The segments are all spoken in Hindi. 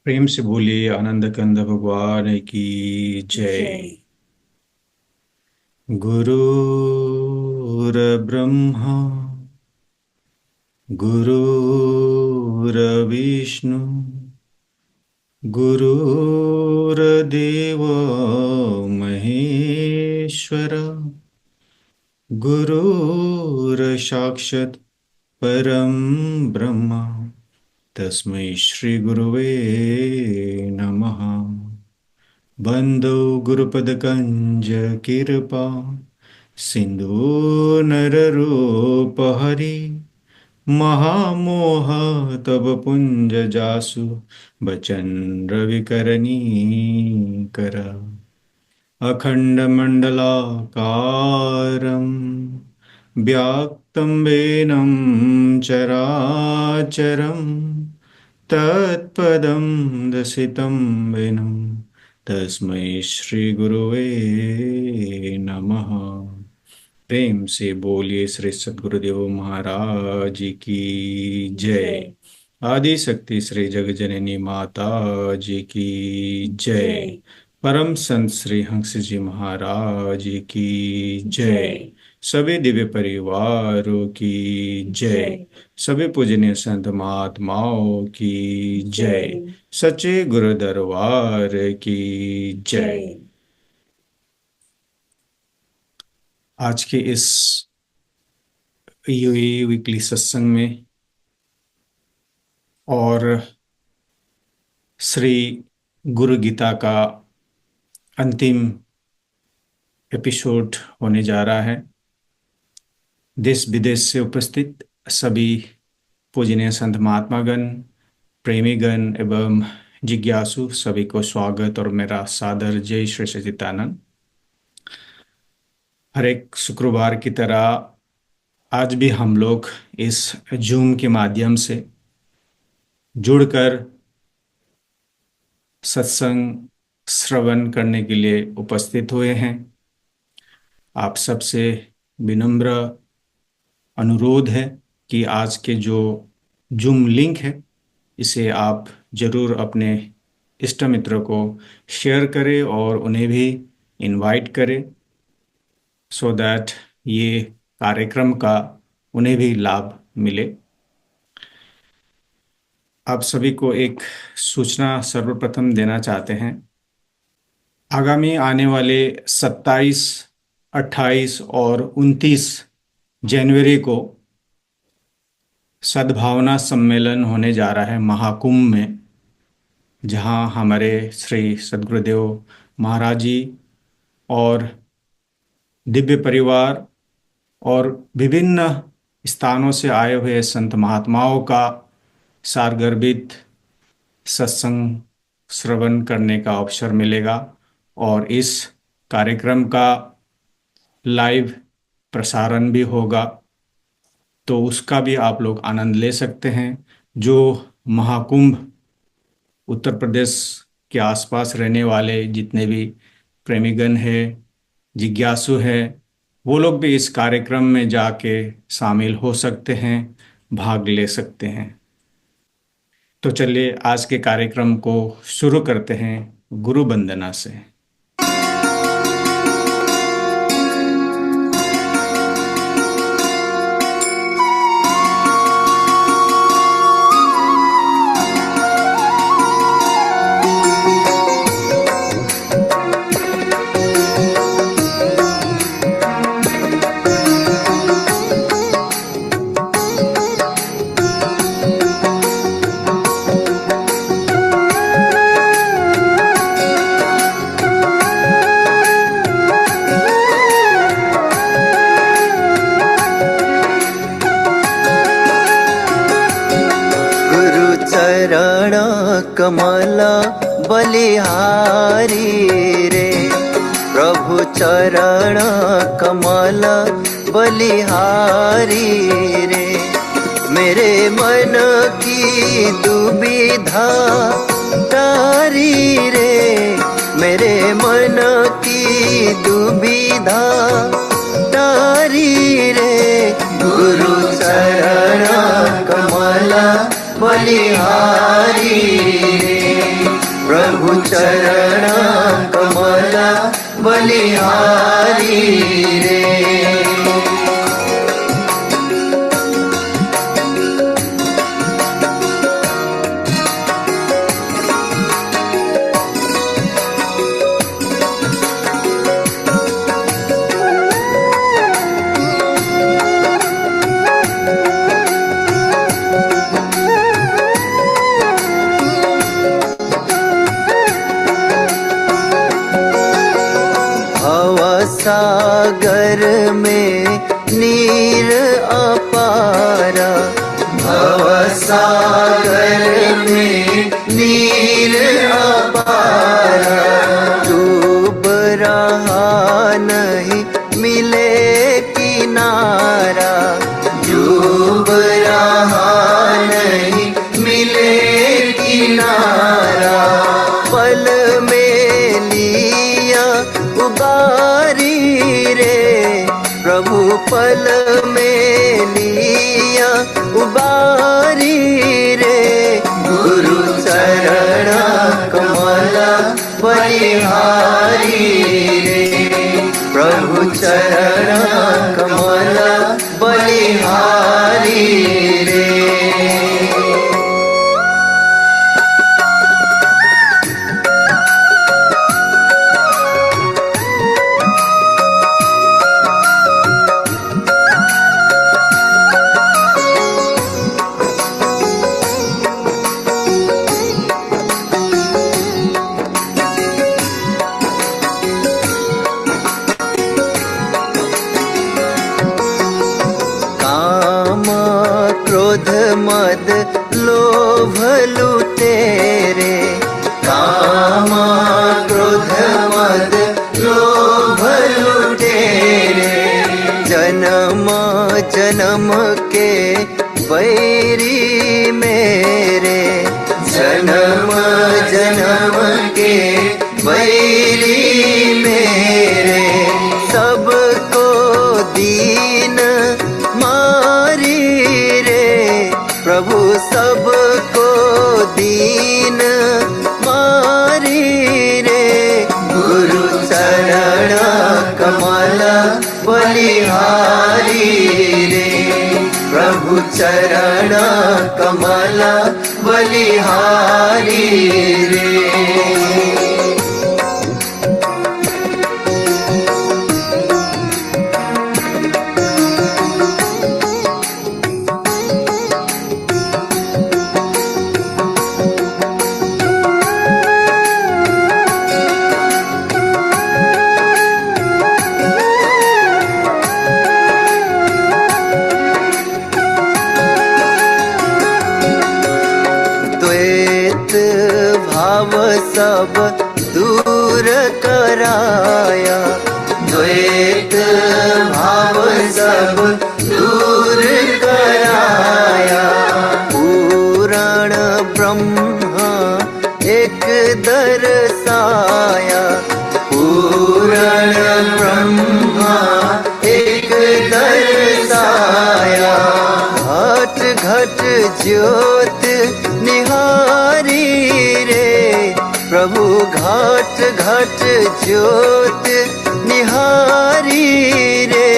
प्रेम से बोलिए आनंद कंद भगवान की जय। जय। गुरुर्ब्रह्मा गुरुर्विष्णु गुरुर्देव महेश्वर गुरुर्साक्षात् परं ब्रह्म तस्मै श्री गुरुवे नमः। बंदो गुरुपदकंज कृपा सिंधु नररूपहरि महामोह तब पुंज जासु बचन रविकरनीकर अखण्डमण्डलाकारं व्याप्तं वेनं चराचरं तत्पदं दर्शितं वेनं तस्मै श्रीगुरुवे नमः। प्रेम से बोलिए श्री सद्गुरुदेव महाराज की जय। जय। आदि शक्ति श्री जगजननी माता जी की जय। जय। परम संत श्री हंस जी महाराज की जय। जय। सभी दिव्य परिवारों की जय। जय। सभी पूजनीय संत महात्माओं की जय। जय। सच्चे गुरु दरबार की जय। जय। आज के इस यूए वीकली सत्संग में और श्री गुरु गीता का अंतिम एपिसोड होने जा रहा है। देश विदेश से उपस्थित सभी पूजनीय संत महात्मागण, प्रेमीगण एवं जिज्ञासु सभी को स्वागत और मेरा सादर जय श्री सच्चिदानंद। हर एक शुक्रवार की तरह आज भी हम लोग इस जूम के माध्यम से जुड़कर सत्संग श्रवण करने के लिए उपस्थित हुए हैं। आप सबसे विनम्र अनुरोध है कि आज के जो जूम लिंक है इसे आप जरूर अपने इष्ट मित्र को शेयर करें और उन्हें भी इनवाइट करें, सो दैट ये कार्यक्रम का उन्हें भी लाभ मिले। आप सभी को एक सूचना सर्वप्रथम देना चाहते हैं। आगामी आने वाले 27, 28 और 29 जनवरी को सद्भावना सम्मेलन होने जा रहा है महाकुंभ में, जहां हमारे श्री सद्गुरुदेव महाराज जी और दिव्य परिवार और विभिन्न स्थानों से आए हुए संत महात्माओं का सारगर्भित सत्संग श्रवण करने का अवसर मिलेगा और इस कार्यक्रम का लाइव प्रसारण भी होगा, तो उसका भी आप लोग आनंद ले सकते हैं। जो महाकुंभ उत्तर प्रदेश के आसपास रहने वाले जितने भी प्रेमीगण हैं, जिज्ञासु हैं, वो लोग भी इस कार्यक्रम में जाके शामिल हो सकते हैं, भाग ले सकते हैं। तो चलिए आज के कार्यक्रम को शुरू करते हैं गुरु वंदना से। गुरु चरण कमल बलिहारी रे, प्रभु चरण कमल बलिहारी रे। मेरे मन की दुविधा तारी रे, मेरे मन की दुविधा तारी रे। गुरु चरण कमल बलिहारी रे। प्रभु चरण कमल बलिहारी रे। सागर में नीर अपारा, भव सागर में नीर अपारा, डूब रहा नहीं मिले किनारा, डूब रहा नहीं मिले किनारा, पल में लिया उबारी रे, प्रभु पल में लिया उबारी रे, गुरु चरण कमल बलिहारी रे, प्रभु चरण कमल बलिहारी रे। क्रोध मद लोभ लुटेरे, काम क्रोध मद लोभ लुटेरे, जन्म जन्म के बैरी मेरे, जन्म जन्म के बैरी मेरे, सबको दीन मारी रे, प्रभु सबको दीन मारी रे, गुरु चरण कमल बलिहारी रे, प्रभु चरण कमल बलिहारी रे। भाव सब दूर कराया, द्वैत भाव सब दूर कराया, पूरण ब्रह्मा एक दर्शाया, पूरण ब्रह्मा एक दर्शाया, घट घट ज्योत निहारी रे, प्रभु घट घट ज्योत निहारी रे,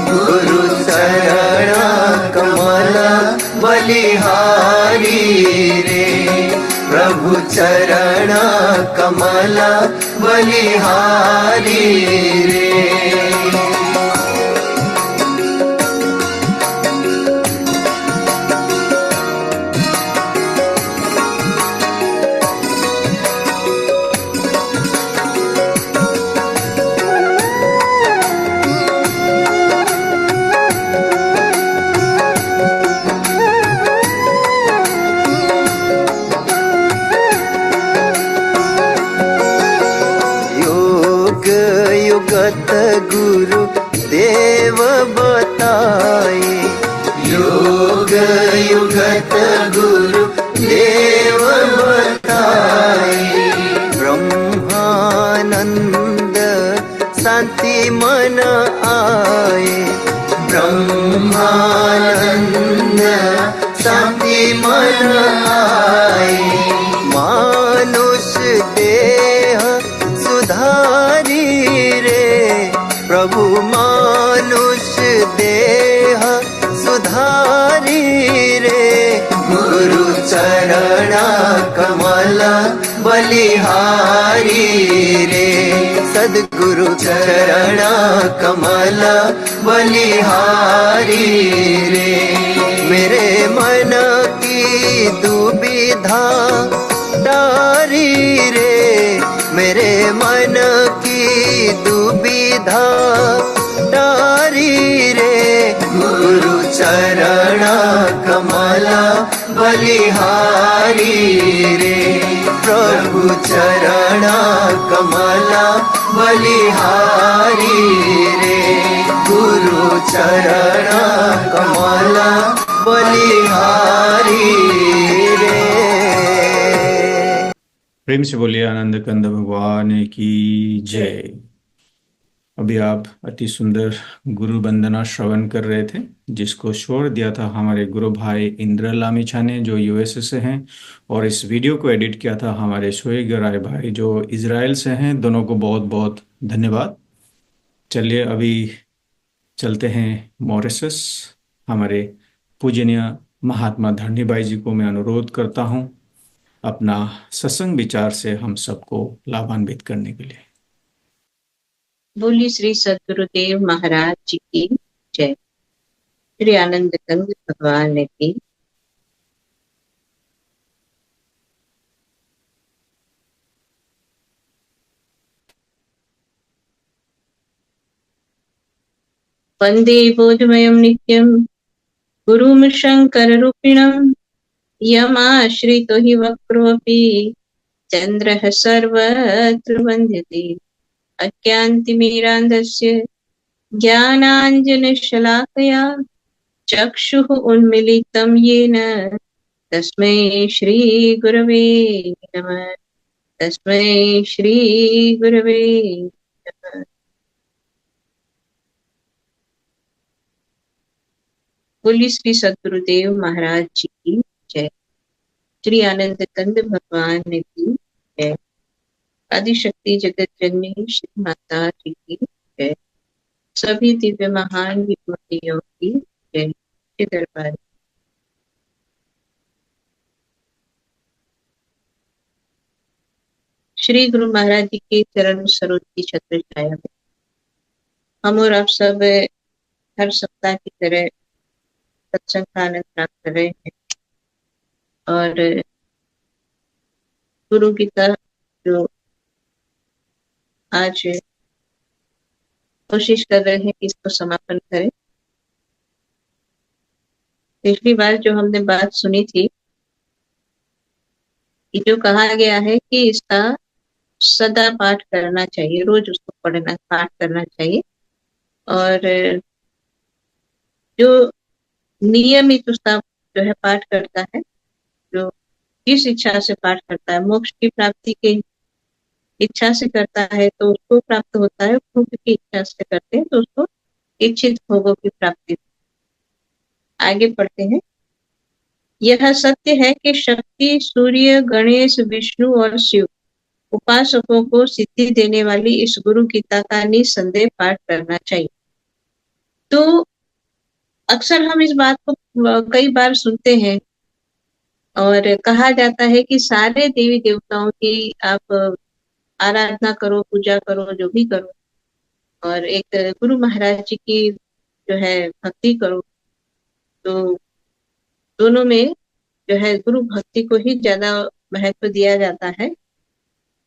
गुरु चरण कमल बलिहारी रे, प्रभु चरण कमल बलिहारी रे। युगत कमला बलिहारी रे, सद्गुरु चरण कमला बलिहारी रे। मेरे मन की दुविधा टारी रे, मेरे मन की दुविधा टारी रे, गुरु चरण कमला बलिहारी रे, प्रभु चरण कमला बलिहारी रे, गुरु चरण कमला बलिहारी रे। प्रेम से बोलिए आनंद कंद भगवान की जय। अभी आप अति सुंदर गुरु वंदना श्रवण कर रहे थे, जिसको स्वर दिया था हमारे गुरु भाई इंद्र लामिछा ने, जो यूएसए से हैं, और इस वीडियो को एडिट किया था हमारे शोएग राय भाई, जो इजराइल से हैं। दोनों को बहुत बहुत धन्यवाद। चलिए अभी चलते हैं मॉरिशस। हमारे पूजनीय महात्मा धरणी भाई जी को मैं अनुरोध करता हूं अपना सत्संग विचार से हम सबको लाभान्वित करने के लिए। बोली श्री सद्गुरुदेव महाराज जी की जय। श्री आनंद कंद भगवान की। वंदे बोधमयं नित्यं गुरुं शंकर रूपिणं, यमाश्रितो हि वक्रोऽपि चन्द्रः सर्वत्र वन्द्यते। अज्ञानतिमिरान्धस्य ज्ञानाञ्जनशलाकया चक्षुः उन्मीलितं येन तस्मै श्रीगुरवे नमः। तस्मै श्रीगुरवे नमः। बोली श्री सद्गुरुदेव महाराज जी की जय। श्री आनंद कंद भगवान की जय। आदिशक्ति जगत जननी श्री माता जी की जय। सभी दिव्य महान विभूतियों की जय। श्री दरबार। श्री गुरु महाराज जी के चरण सरोज की छत्र छाया में हम और आप सब हर सप्ताह की तरह सत्संग का आनंद प्राप्त कर रहे हैं, और गुरु गीता जो आज कोशिश कर रहे हैं कि इसको समापन करें। पिछली बार जो हमने बात सुनी थी कि जो कहा गया है कि इसका सदा पाठ करना चाहिए, रोज उसको पढ़ना पाठ करना चाहिए, और जो नियमित उसका जो है पाठ करता है, जो किस इच्छा से पाठ करता है, मोक्ष की प्राप्ति के इच्छा से करता है तो उसको प्राप्त होता है, भोग की इच्छा से करते हैं तो उसको इच्छित भोगों की प्राप्ति। आगे पढ़ते हैं। यह सत्य है कि शक्ति, सूर्य, गणेश, विष्णु और शिव उपासकों को सिद्धि देने वाली इस गुरु गीता का निसंदेह पाठ करना चाहिए। तो अक्सर हम इस बात को कई बार सुनते हैं, और कहा जाता है कि सारे देवी देवताओं की आप आराधना करो, पूजा करो, जो भी करो, और एक गुरु महाराज जी की जो है भक्ति करो। तो दोनों में जो है गुरु भक्ति को ही ज्यादा महत्व दिया जाता है।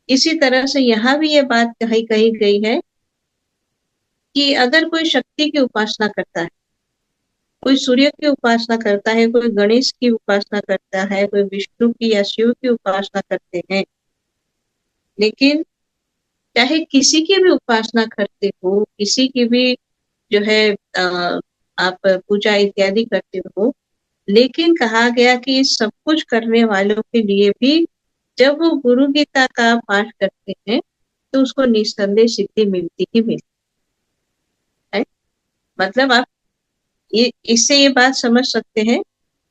इसी तरह से यहाँ भी ये बात कही गई है कि अगर कोई शक्ति की उपासना करता है, कोई सूर्य की उपासना करता है, कोई गणेश की उपासना करता है, कोई विष्णु की या शिव की उपासना करते हैं, लेकिन चाहे किसी की भी उपासना करते हो, किसी की भी जो है आप पूजा इत्यादि करते हो, लेकिन कहा गया कि सब कुछ करने वालों के लिए भी जब वो गुरु गीता का पाठ करते हैं तो उसको निस्संदेह सिद्धि मिलती ही मिलती है। मतलब आप इससे ये बात समझ सकते हैं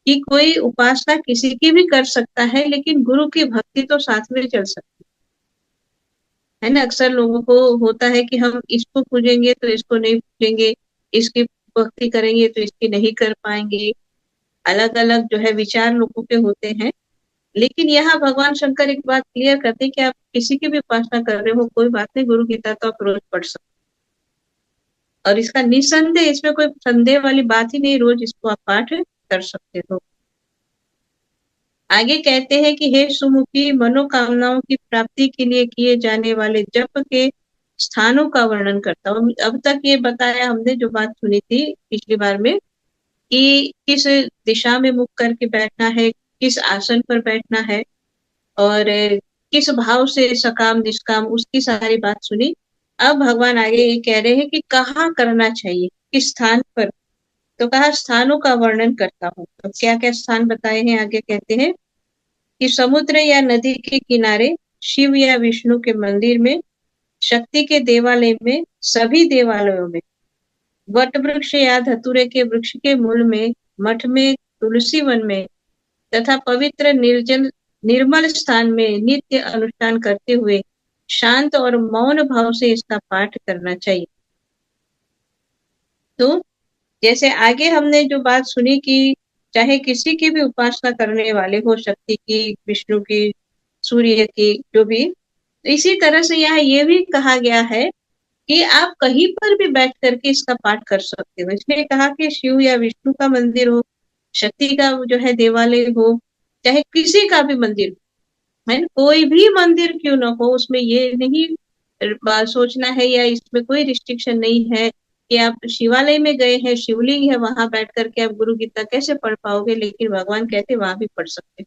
कि कोई उपासना किसी की भी कर सकता है, लेकिन गुरु की भक्ति तो साथ में चल सकती है ना। अक्सर लोगों को होता है कि हम इसको पूजेंगे तो इसको नहीं पूजेंगे, इसकी भक्ति करेंगे तो इसकी नहीं कर पाएंगे। अलग अलग जो है विचार लोगों के होते हैं, लेकिन यहाँ भगवान शंकर एक बात क्लियर करते हैं कि आप किसी की भी उपासना कर रहे हो, कोई बात नहीं, गुरु गीता तो आप रोज पढ़ सकते हो। और इसका निसंदेह, इसमें कोई संदेह वाली बात ही नहीं, रोज इसको आप पाठ कर सकते हो। आगे कहते हैं कि हे सुमुखी, मनोकामनाओं की प्राप्ति के लिए किए जाने वाले जप के स्थानों का वर्णन करता हूँ। अब तक ये बताया हमने, जो बात सुनी थी पिछली बार में, कि किस दिशा में मुख करके बैठना है, किस आसन पर बैठना है, और किस भाव से सकाम निष्काम, उसकी सारी बात सुनी। अब भगवान आगे ये कह रहे हैं कि कहाँ करना चाहिए, किस स्थान पर। तो कहा स्थानों का वर्णन करता हूँ। तो क्या क्या स्थान बताए हैं, आगे कहते हैं कि समुद्र या नदी के किनारे, शिव या विष्णु के मंदिर में, शक्ति के देवालय में, सभी देवालयों में, वट वृक्ष या धतूरे के वृक्ष के मूल में, मठ में, तुलसी वन में, तथा पवित्र निर्जन निर्मल स्थान में नित्य अनुष्ठान करते हुए शांत और मौन भाव से इसका पाठ करना चाहिए। तो जैसे आगे हमने जो बात सुनी कि चाहे किसी की भी उपासना करने वाले हो, शक्ति की, विष्णु की, सूर्य की, जो भी, तो इसी तरह से यहाँ ये भी कहा गया है कि आप कहीं पर भी बैठ करके इसका पाठ कर सकते हो। इसलिए कहा कि शिव या विष्णु का मंदिर हो, शक्ति का जो है देवालय हो, चाहे किसी का भी मंदिर हो, है ना, कोई भी मंदिर क्यों ना हो, उसमें ये नहीं सोचना है, या इसमें कोई रिस्ट्रिक्शन नहीं है कि आप शिवालय में गए हैं, शिवलिंग है, वहां बैठ करके आप गुरु गीता कैसे पढ़ पाओगे, लेकिन भगवान कहते वहां भी पढ़ सकते।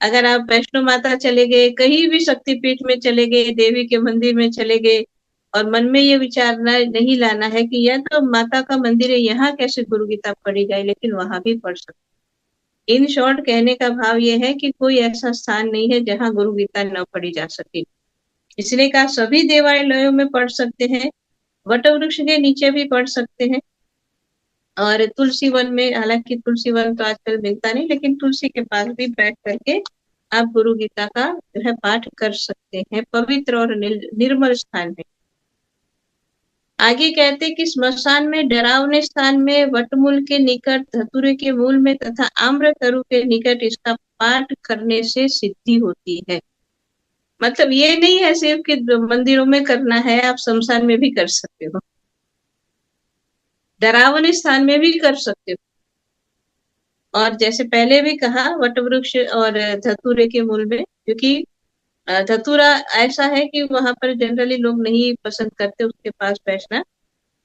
अगर आप वैष्णो माता चले गए, कहीं भी शक्तिपीठ में चले गए, देवी के मंदिर में चले गए, और मन में ये विचारना नहीं लाना है कि यह तो माता का मंदिर है, यहाँ कैसे गुरु गीता पढ़ी जाए, लेकिन वहां भी पढ़ सकते। इन शॉर्ट कहने का भाव ये है कि कोई ऐसा स्थान नहीं है जहाँ गुरु गीता न पढ़ी जा सके। इसलिए कहा सभी देवालयों में पढ़ सकते हैं, वट वृक्ष के नीचे भी पढ़ सकते हैं, और तुलसी वन में, हालांकि तुलसी वन तो आजकल मिलता नहीं, लेकिन तुलसी के पास भी बैठ करके आप गुरु गीता का जो है पाठ कर सकते हैं, पवित्र और निर्मल स्थान में। आगे कहते कि स्मशान में, डरावने स्थान में, वटमूल के निकट, धतूरे के मूल में तथा आम्र तरु के निकट इसका पाठ करने से सिद्धि होती है। मतलब ये नहीं है सिर्फ कि मंदिरों में करना है, आप शमशान में भी कर सकते हो, डरावने स्थान में भी कर सकते हो। और जैसे पहले भी कहा, वट वृक्ष और धतूरे के मूल में, क्योंकि धतूरा ऐसा है कि वहां पर जनरली लोग नहीं पसंद करते उसके पास बैठना,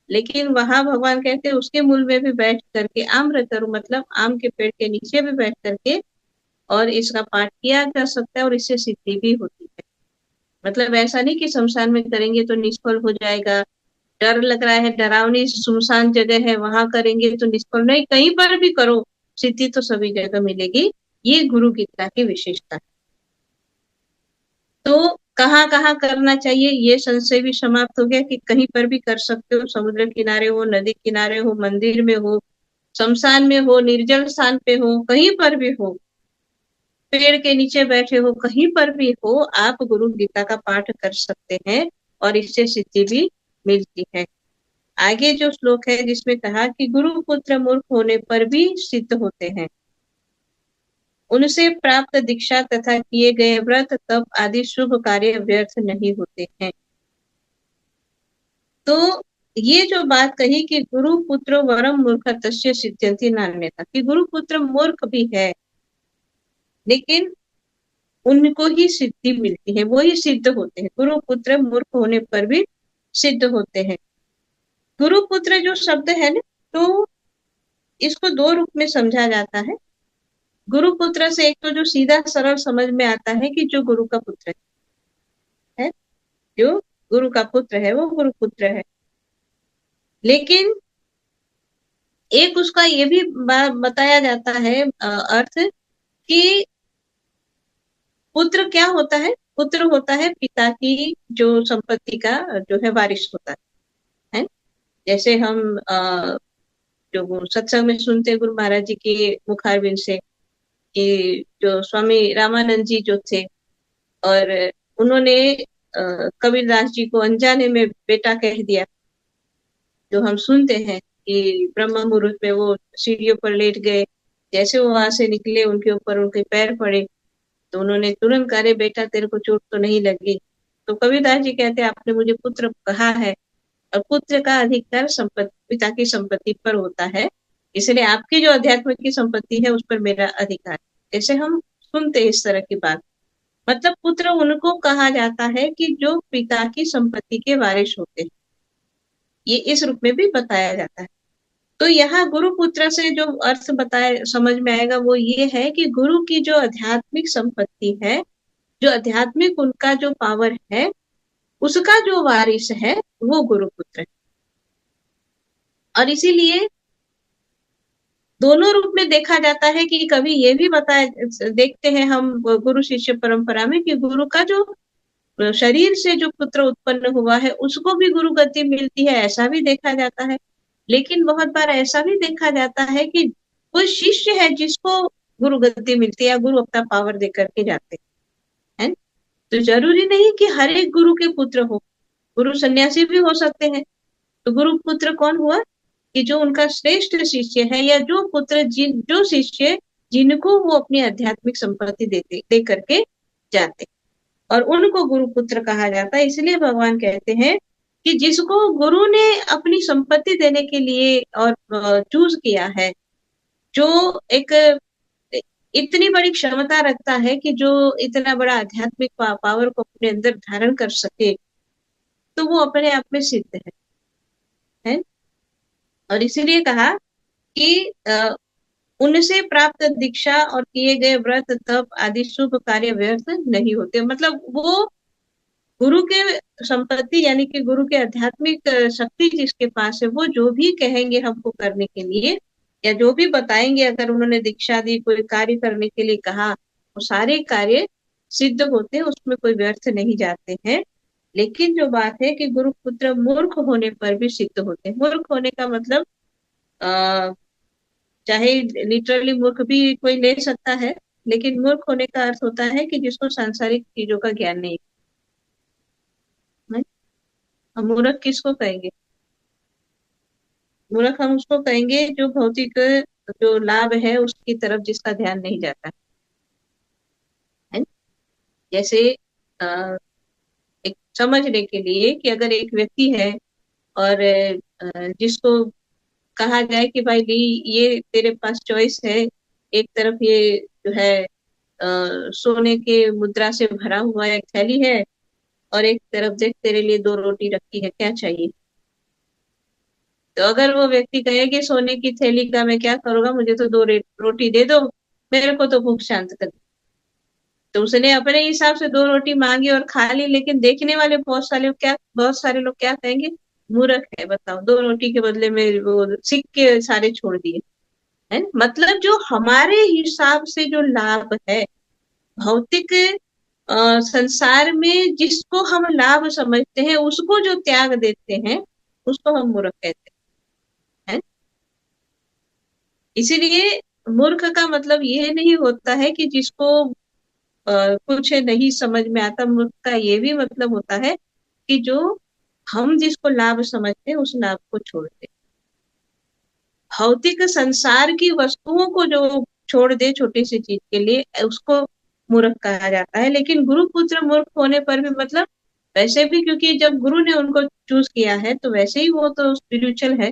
लेकिन वहां भगवान कहते हैं उसके मूल में भी बैठ करके, आम्र तरु मतलब आम के पेड़ के नीचे भी बैठ करके और इसका पाठ किया जा सकता है, और इससे सिद्धि भी होती है। मतलब ऐसा नहीं कि शमशान में करेंगे तो निष्फल हो जाएगा, डर लग रहा है, डरावनी सुनसान जगह है, वहां करेंगे तो निष्फल, नहीं, कहीं पर भी करो, सिद्धि तो सभी जगह मिलेगी। ये गुरु गीता की विशेषता है। तो कहाँ कहाँ करना चाहिए, ये संशय भी समाप्त हो गया कि कहीं पर भी कर सकते हो, समुद्र किनारे हो, नदी किनारे हो, मंदिर में हो, शमशान में हो, निर्जल स्थान पे हो, कहीं पर भी हो, पेड़ के नीचे बैठे हो, कहीं पर भी हो, आप गुरु गीता का पाठ कर सकते हैं, और इससे सिद्धि भी मिलती है। आगे जो श्लोक है जिसमें कहा कि गुरु पुत्र मूर्ख होने पर भी सिद्ध होते हैं, उनसे प्राप्त दीक्षा तथा किए गए व्रत तप आदि शुभ कार्य व्यर्थ नहीं होते हैं। तो ये जो बात कही कि गुरु पुत्र वरम मूर्ख तस्य सिद्ध्यंति नान्यथा, कि गुरु पुत्र मूर्ख भी है लेकिन उनको ही सिद्धि मिलती है, वो ही सिद्ध होते हैं, गुरु पुत्र मूर्ख होने पर भी सिद्ध होते हैं। गुरु पुत्र जो शब्द है ना, तो इसको दो रूप में समझा जाता है। गुरु पुत्र से एक तो जो सीधा सरल समझ में आता है कि जो गुरु का पुत्र है, जो गुरु का पुत्र है वो गुरु पुत्र है। लेकिन एक उसका ये भी बताया जाता है अर्थ कि पुत्र क्या होता है, पुत्र होता है पिता की जो संपत्ति का जो है वारिस होता है। जैसे हम जो सत्संग में सुनते हैं गुरु महाराज जी के मुखारबिंद से कि जो स्वामी रामानंद जी जो थे, और उन्होंने कबीरदास जी को अनजाने में बेटा कह दिया, जो हम सुनते हैं कि ब्रह्म मुहूर्त में वो सीढ़ियों पर लेट गए, जैसे वो वहां से निकले, उनके ऊपर उनके पैर पड़े, तो उन्होंने तुरंत कहा, "अरे बेटा, तेरे को चोट तो नहीं लगी?" तो कबीरदास जी कहते, आपने मुझे पुत्र कहा है, और पुत्र का अधिकार संपत्ति, पिता की संपत्ति पर होता है, इसलिए आपकी जो आध्यात्मिक की संपत्ति है उस पर मेरा अधिकार है। जैसे हम सुनते इस तरह की बात, मतलब पुत्र उनको कहा जाता है कि जो पिता की संपत्ति के वारिस होते हैं, ये इस रूप में भी बताया जाता है। तो यहाँ गुरु पुत्र से जो अर्थ बताए समझ में आएगा वो ये है कि गुरु की जो आध्यात्मिक संपत्ति है, जो आध्यात्मिक उनका जो पावर है, उसका जो वारिस है वो गुरु पुत्र है। और इसीलिए दोनों रूप में देखा जाता है कि कभी ये भी बताया देखते हैं हम गुरु शिष्य परंपरा में कि गुरु का जो शरीर से जो पुत्र उत्पन्न हुआ है उसको भी गुरु गति मिलती है, ऐसा भी देखा जाता है। लेकिन बहुत बार ऐसा भी देखा जाता है कि कोई शिष्य है जिसको गुरु गति मिलती है या गुरु अपना पावर दे करके जाते हैं। तो जरूरी नहीं कि हर एक गुरु के पुत्र हो, गुरु सन्यासी भी हो सकते हैं। तो गुरु पुत्र कौन हुआ कि जो उनका श्रेष्ठ शिष्य है, या जो पुत्र जो शिष्य जिनको वो अपनी आध्यात्मिक संपत्ति दे करके जाते, और उनको गुरु पुत्र कहा जाता है। इसलिए भगवान कहते हैं कि जिसको गुरु ने अपनी संपत्ति देने के लिए और चूज किया है, जो एक इतनी बड़ी क्षमता रखता है कि जो इतना बड़ा आध्यात्मिक पावर को अपने अंदर धारण कर सके, तो वो अपने आप में सिद्ध है। और इसीलिए कहा कि उनसे प्राप्त दीक्षा और किए गए व्रत तप आदि शुभ कार्य व्यर्थ नहीं होते। मतलब वो गुरु के संपत्ति यानी कि गुरु के आध्यात्मिक शक्ति जिसके पास है, वो जो भी कहेंगे हमको करने के लिए या जो भी बताएंगे, अगर उन्होंने दीक्षा दी, कोई कार्य करने के लिए कहा, वो सारे कार्य सिद्ध होते हैं, उसमें कोई व्यर्थ नहीं जाते हैं। लेकिन जो बात है कि गुरु पुत्र मूर्ख होने पर भी सिद्ध होते हैं। मूर्ख होने का मतलब चाहे लिटरली मूर्ख भी कोई ले सकता है, लेकिन मूर्ख होने का अर्थ होता है कि जिसको सांसारिक चीजों का ज्ञान नहीं है। हम मूर्ख किसको कहेंगे? मूर्ख हम उसको कहेंगे जो भौतिक जो लाभ है उसकी तरफ जिसका ध्यान नहीं जाता है। जैसे एक समझने के लिए कि अगर एक व्यक्ति है और जिसको कहा जाए कि भाई ली, ये तेरे पास चॉइस है, एक तरफ ये जो है सोने के मुद्रा से भरा हुआ एक थैली है, और एक तरफ देख तेरे लिए 2 रोटी रखी है, क्या चाहिए? तो अगर वो व्यक्ति कहे कि सोने की थैली का मैं क्या करूंगा, मुझे तो 2 रोटी दे दो, मेरे को तो भूख शांत कर दो, तो उसने अपने हिसाब से 2 रोटी मांगी और खा ली। लेकिन देखने वाले बहुत सारे लोग क्या कहेंगे? मूर्ख है, बताओ, 2 रोटी के बदले में वो सिक्के सारे छोड़ दिए। है ना? मतलब जो हमारे हिसाब से जो लाभ है भौतिक संसार में, जिसको हम लाभ समझते हैं, उसको जो त्याग देते हैं उसको हम मूर्ख कहते हैं। इसीलिए मूर्ख का मतलब ये नहीं होता है कि जिसको कुछ नहीं समझ में आता। मूर्ख का ये भी मतलब होता है कि जो हम जिसको लाभ समझते हैं उस लाभ को छोड़ दे, भौतिक संसार की वस्तुओं को जो छोड़ दे छोटी सी चीज के लिए, उसको मूर्ख कहा जाता है। लेकिन गुरु पुत्र मूर्ख होने पर भी मतलब वैसे भी, क्योंकि जब गुरु ने उनको चूज किया है तो वैसे ही वो तो स्पिरिचुअल है,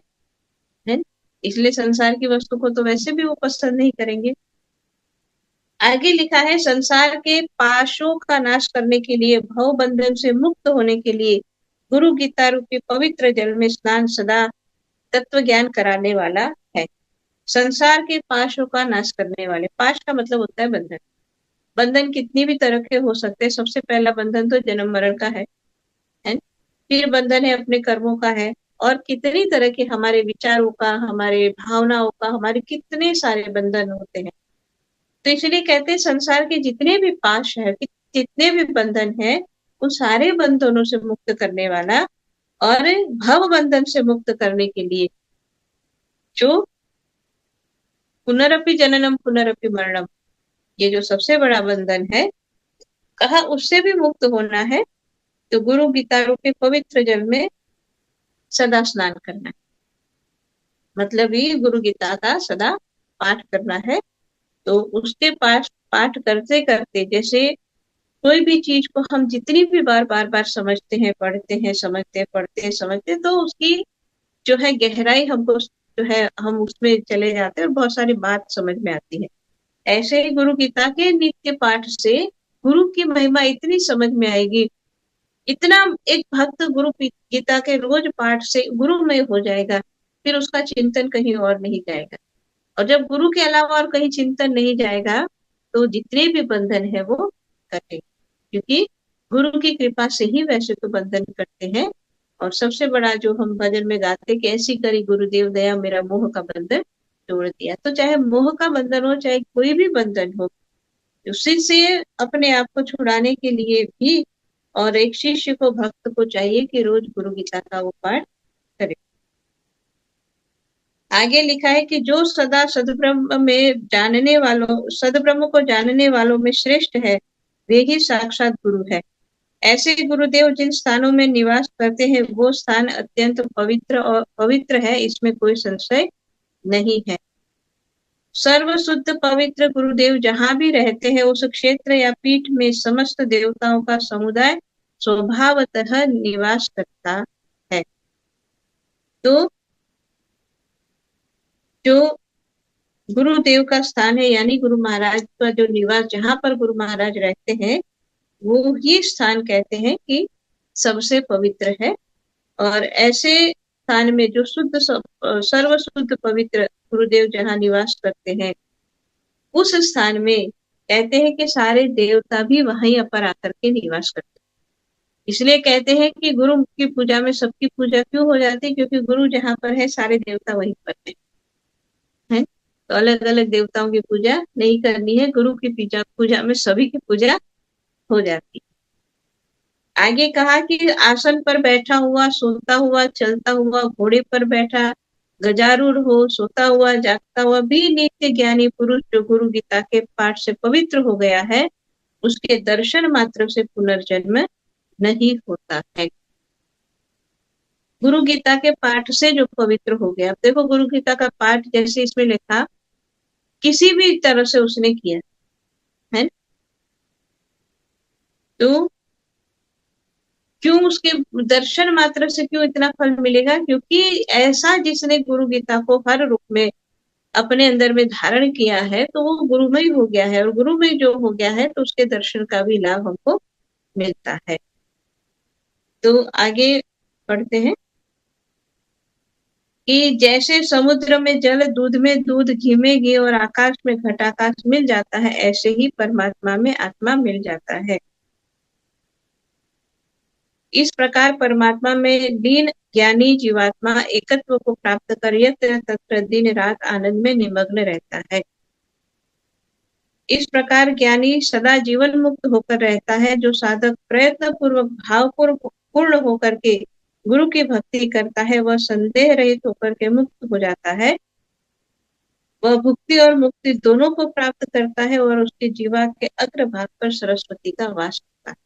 इसलिए संसार की वस्तु को तो वैसे भी वो पसंद नहीं करेंगे। आगे लिखा है, संसार के पाशों का नाश करने के लिए, भव बंधन से मुक्त होने के लिए गुरु गीता रूपी पवित्र जल में स्नान सदा तत्व ज्ञान कराने वाला है। संसार के पाशों का नाश करने वाले, पाश का मतलब होता है बंधन। बंधन कितनी भी तरह के हो सकते हैं। सबसे पहला बंधन तो जन्म मरण का है। फिर बंधन है अपने कर्मों का है, और कितनी तरह के हमारे विचारों का, हमारे भावनाओं का, हमारे कितने सारे बंधन होते हैं। तो इसलिए कहते हैं संसार के जितने भी पाश है, जितने भी बंधन है, उन सारे बंधनों से मुक्त करने वाला और भव बंधन से मुक्त करने के लिए जो पुनरपि जननम पुनरपि मरणम, ये जो सबसे बड़ा बंधन है, कहा उससे भी मुक्त होना है तो गुरु गीता रूपी पवित्र जल में सदा स्नान करना है। मतलब ये गुरु गीता का सदा पाठ करना है, तो उसके पाठ पाठ करते करते, जैसे कोई भी चीज को हम जितनी भी बार बार समझते हैं, पढ़ते हैं, समझते हैं, पढ़ते हैं, समझते हैं, तो उसकी जो है गहराई हमको जो है हम उसमें चले जाते हैं और बहुत सारी बात समझ में आती है। ऐसे ही गुरु गीता के नित्य पाठ से गुरु की महिमा इतनी समझ में आएगी, इतना एक भक्त गुरु गीता के रोज पाठ से गुरुमय हो जाएगा, फिर उसका चिंतन कहीं और नहीं जाएगा। और जब गुरु के अलावा और कहीं चिंतन नहीं जाएगा, तो जितने भी बंधन है वो कटे, क्योंकि गुरु की कृपा से ही वैसे तो बंधन करते हैं। और सबसे बड़ा जो हम भजन में गाते कि ऐसी करी गुरुदेव दया, मेरा मोह का बंधन तोड़ दिया। तो चाहे मोह का बंधन हो, चाहे कोई भी बंधन हो, उसी से अपने आप को छुड़ाने के लिए भी और एक शिष्य को, भक्त को चाहिए कि रोज गुरु गीता का वो पाठ करे। आगे लिखा है कि जो सदा सदब्रह्म में जानने वालों, सदब्रह्म को जानने वालों में श्रेष्ठ है, वे ही साक्षात गुरु है। ऐसे गुरुदेव जिन स्थानों में निवास करते हैं, वो स्थान अत्यंत पवित्र और पवित्र है, इसमें कोई संशय नहीं है। सर्व शुद्ध पवित्र गुरुदेव जहां भी रहते हैं, उस क्षेत्र या पीठ में समस्त देवताओं का समुदाय स्वभावतः निवास करता है। तो जो गुरुदेव का स्थान है, यानी गुरु महाराज का जो निवास, जहां पर गुरु महाराज रहते हैं, वो ही स्थान कहते हैं कि सबसे पवित्र है। और ऐसे स्थान में जो शुद्ध सर्व शुद्ध पवित्र गुरुदेव जहाँ निवास करते हैं, उस स्थान में कहते हैं कि सारे देवता भी वहीं पर आकर के निवास करते हैं। इसलिए कहते हैं कि गुरु की पूजा में सबकी पूजा क्यों हो जाती है, क्योंकि गुरु जहाँ पर है सारे देवता वहीं पर है। तो अलग अलग देवताओं की पूजा नहीं करनी है, गुरु की पूजा में सभी की पूजा हो जाती है। आगे कहा कि आसन पर बैठा हुआ, सोता हुआ, चलता हुआ, घोड़े पर बैठा, गजारूढ़ हो, सोता हुआ, जागता हुआ भी नित्य ज्ञानी पुरुष जो गुरु गीता के पाठ से पवित्र हो गया है, उसके दर्शन मात्र से पुनर्जन्म नहीं होता है। गुरु गीता के पाठ से जो पवित्र हो गया, अब देखो गुरु गीता का पाठ जैसे इसमें लिखा, किसी भी तरह से उसने किया है, तो क्यों उसके दर्शन मात्र से क्यों इतना फल मिलेगा? क्योंकि ऐसा जिसने गुरु गीता को हर रूप में अपने अंदर में धारण किया है, तो वो गुरुमय हो गया है, और गुरुमय जो हो गया है तो उसके दर्शन का भी लाभ हमको मिलता है। तो आगे पढ़ते हैं कि जैसे समुद्र में जल, दूध में दूध, घी में घी और आकाश में घटाकाश मिल जाता है, ऐसे ही परमात्मा में आत्मा मिल जाता है। इस प्रकार परमात्मा में लीन ज्ञानी जीवात्मा एकत्व को प्राप्त कर यत्र तत्र दिन रात आनंद में निमग्न रहता है। इस प्रकार ज्ञानी सदा जीवन मुक्त होकर रहता है। जो साधक प्रयत्न पूर्वक भाव पूर्ण होकर के गुरु की भक्ति करता है, वह संदेह रहित होकर के मुक्त हो जाता है। वह भुक्ति और मुक्ति दोनों को प्राप्त करता है और उसके जीवा के अग्रभाग पर सरस्वती का वास होता है।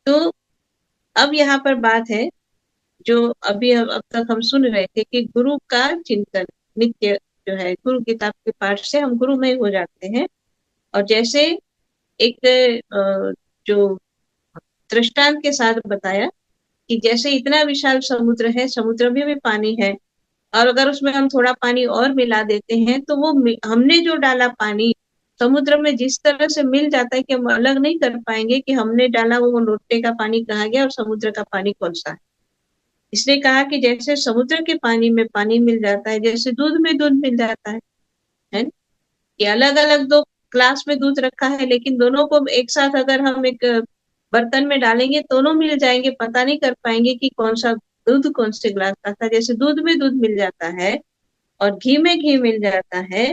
तो अब यहाँ पर बात है जो अभी अब तक हम सुन रहे थे कि गुरु का चिंतन नित्य जो है, गुरु किताब के पाठ से हम गुरुमय हो जाते हैं। और जैसे एक जो दृष्टांत के साथ बताया कि जैसे इतना विशाल समुद्र है, समुद्र में भी पानी है, और अगर उसमें हम थोड़ा पानी और मिला देते हैं, तो वो हमने जो डाला पानी समुद्र में जिस तरह से मिल जाता है कि हम अलग नहीं कर पाएंगे कि हमने डाला वो लोटे का पानी कहाँ गया और समुद्र का पानी कौन सा है। इसलिए कहा कि जैसे समुद्र के पानी में पानी मिल जाता है, जैसे दूध में दूध मिल जाता है कि अलग अलग दो ग्लास में दूध रखा है, लेकिन दोनों को एक साथ अगर हम एक बर्तन में डालेंगे, दोनों मिल जाएंगे, पता नहीं कर पाएंगे कि कौन सा दूध कौन से ग्लास का था। जैसे दूध में दूध मिल जाता है और घी में घी मिल जाता है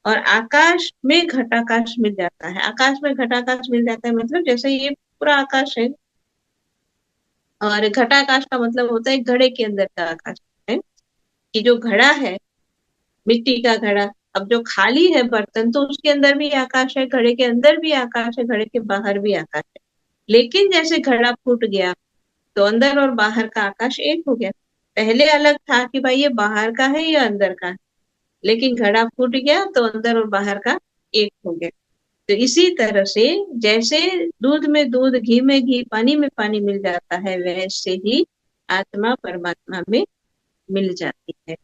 और आकाश में घटाकाश मिल जाता है। आकाश में घटाकाश मिल जाता है मतलब जैसे ये पूरा आकाश है, और घटाकाश का मतलब होता है घड़े के अंदर का आकाश है, कि जो घड़ा है मिट्टी का घड़ा, अब जो खाली है बर्तन, तो उसके अंदर भी आकाश है, घड़े के अंदर भी आकाश है, घड़े के बाहर भी आकाश है। लेकिन जैसे घड़ा फूट गया तो अंदर और बाहर का आकाश एक हो गया। पहले अलग था कि भाई ये बाहर का है या अंदर का है, लेकिन घड़ा फूट गया तो अंदर और बाहर का एक हो गया। तो इसी तरह से जैसे दूध में दूध, घी में घी, पानी में पानी मिल जाता है, वैसे ही आत्मा परमात्मा में मिल जाती है।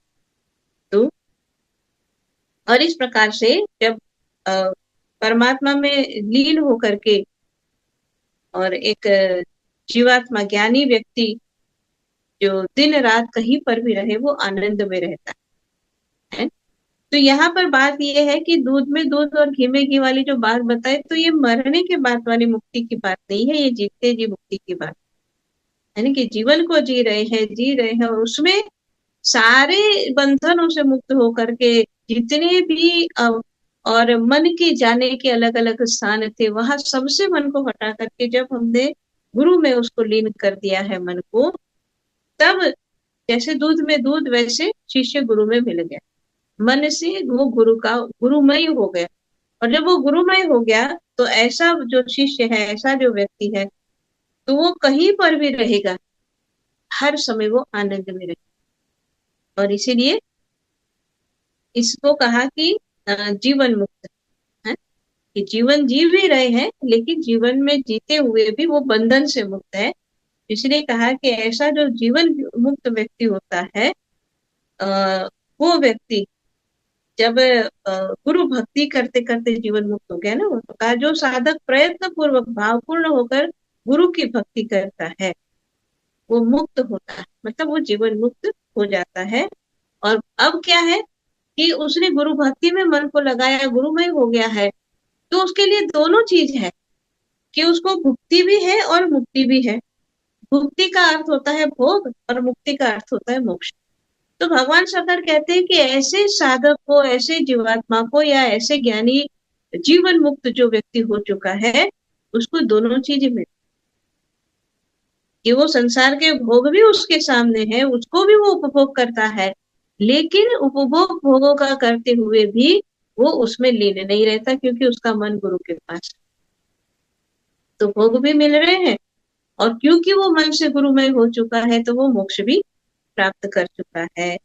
तो और इस प्रकार से जब परमात्मा में लीन होकर के और एक जीवात्मा ज्ञानी व्यक्ति जो दिन रात कहीं पर भी रहे वो आनंद में रहता है। तो यहाँ पर बात ये है कि दूध में दूध और घी में घी वाली जो बात बताए, तो ये मरने के बाद वाली मुक्ति की बात नहीं है, ये जीते जी मुक्ति की बात है। यानी कि जीवन को जी रहे हैं और उसमें सारे बंधनों से मुक्त होकर के जितने भी और मन के जाने के अलग अलग स्थान थे, वहां सबसे मन को हटा करके जब हमने गुरु में उसको लीन कर दिया है मन को, तब जैसे दूध में दूध वैसे शिष्य गुरु में मिल गया, मन से वो गुरु का गुरुमय हो गया। और जब वो गुरुमय हो गया तो ऐसा जो शिष्य है, ऐसा जो व्यक्ति है, तो वो कहीं पर भी रहेगा, हर समय वो आनंद में रहेगा। और इसीलिए इसको कहा कि जीवन मुक्त है, कि जीवन जी भी रहे हैं लेकिन जीवन में जीते हुए भी वो बंधन से मुक्त है। इसलिए कहा कि ऐसा जो जीवन मुक्त व्यक्ति होता है, वो व्यक्ति जब गुरु भक्ति करते करते जीवन मुक्त हो गया ना, वो तो कहा जो साधक प्रयत्न पूर्वक भावपूर्ण होकर गुरु की भक्ति करता है वो मुक्त होता है, मतलब वो जीवन मुक्त हो जाता है। और अब क्या है कि उसने गुरु भक्ति में मन को लगाया, गुरुमय हो गया है, तो उसके लिए दोनों चीज है कि उसको भुक्ति भी है और मुक्ति भी है। भुक्ति का अर्थ होता है भोग और मुक्ति का अर्थ होता है मोक्ष। तो भगवान शंकर कहते हैं कि ऐसे साधक को, ऐसे जीवात्मा को या ऐसे ज्ञानी जीवन मुक्त जो व्यक्ति हो चुका है, उसको दोनों चीजें मिल, कि वो संसार के भोग भी उसके सामने है, उसको भी वो उपभोग करता है, लेकिन उपभोग भोगों का करते हुए भी वो उसमें लीन नहीं रहता, क्योंकि उसका मन गुरु के पास। तो भोग भी मिल रहे हैं और क्योंकि वो मन से गुरुमय हो चुका है तो वो मोक्ष भी प्राप्त कर चुका है।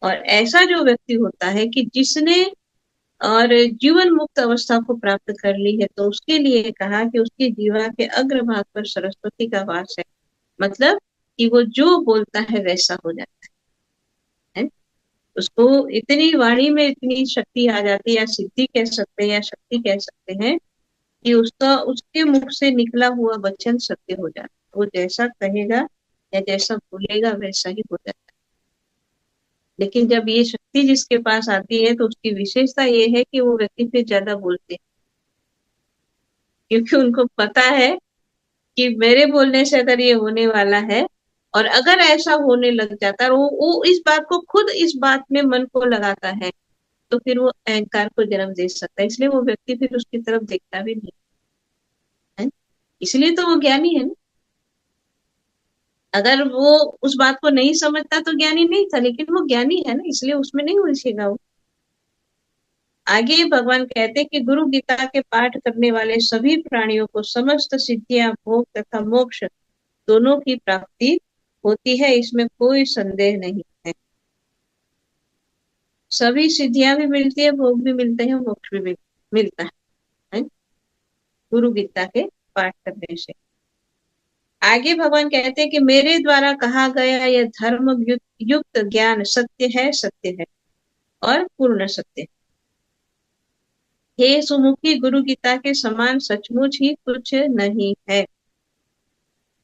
और ऐसा जो व्यक्ति होता है कि जिसने और जीवन मुक्त अवस्था को प्राप्त कर ली है, तो उसके लिए कहा कि उसकी जीवा के अग्रभाग पर सरस्वती का वास है, मतलब कि वो जो बोलता है वैसा हो जाता है। उसको इतनी वाणी में इतनी शक्ति आ जाती है, या सिद्धि कह सकते हैं या शक्ति कह सकते हैं, कि उसका उसके मुख से निकला हुआ वचन सत्य हो जाता है। वो जैसा कहेगा या जैसा बोलेगा वैसा ही हो जाता है। लेकिन जब ये शक्ति जिसके पास आती है तो उसकी विशेषता ये है कि वो व्यक्ति फिर ज्यादा बोलते हैं, क्योंकि उनको पता है कि मेरे बोलने से अगर ये होने वाला है, और अगर ऐसा होने लग जाता है, वो इस बात को खुद इस बात में मन को लगाता है, तो फिर वो अहंकार को जन्म दे सकता है। इसलिए वो व्यक्ति फिर उसकी तरफ देखता भी नहीं है। इसलिए तो वो ज्ञानी है ना। अगर वो उस बात को नहीं समझता तो ज्ञानी नहीं था, लेकिन वो ज्ञानी है ना, इसलिए उसमें नहीं उलझेगा वो। आगे भगवान कहते हैं कि गुरु गीता के पाठ करने वाले सभी प्राणियों को समस्त सिद्धियां, भोग तथा मोक्ष दोनों की प्राप्ति होती है, इसमें कोई संदेह नहीं है। सभी सिद्धियां भी मिलती है, भोग भी मिलते हैं, मोक्ष भी मिलता है गुरु गीता के पाठ करने से। आगे भगवान कहते हैं कि मेरे द्वारा कहा गया यह धर्म युक्त ज्ञान सत्य है और पूर्ण सत्य है। हे सुमुखी, गुरु गीता के समान सचमुच ही कुछ नहीं है।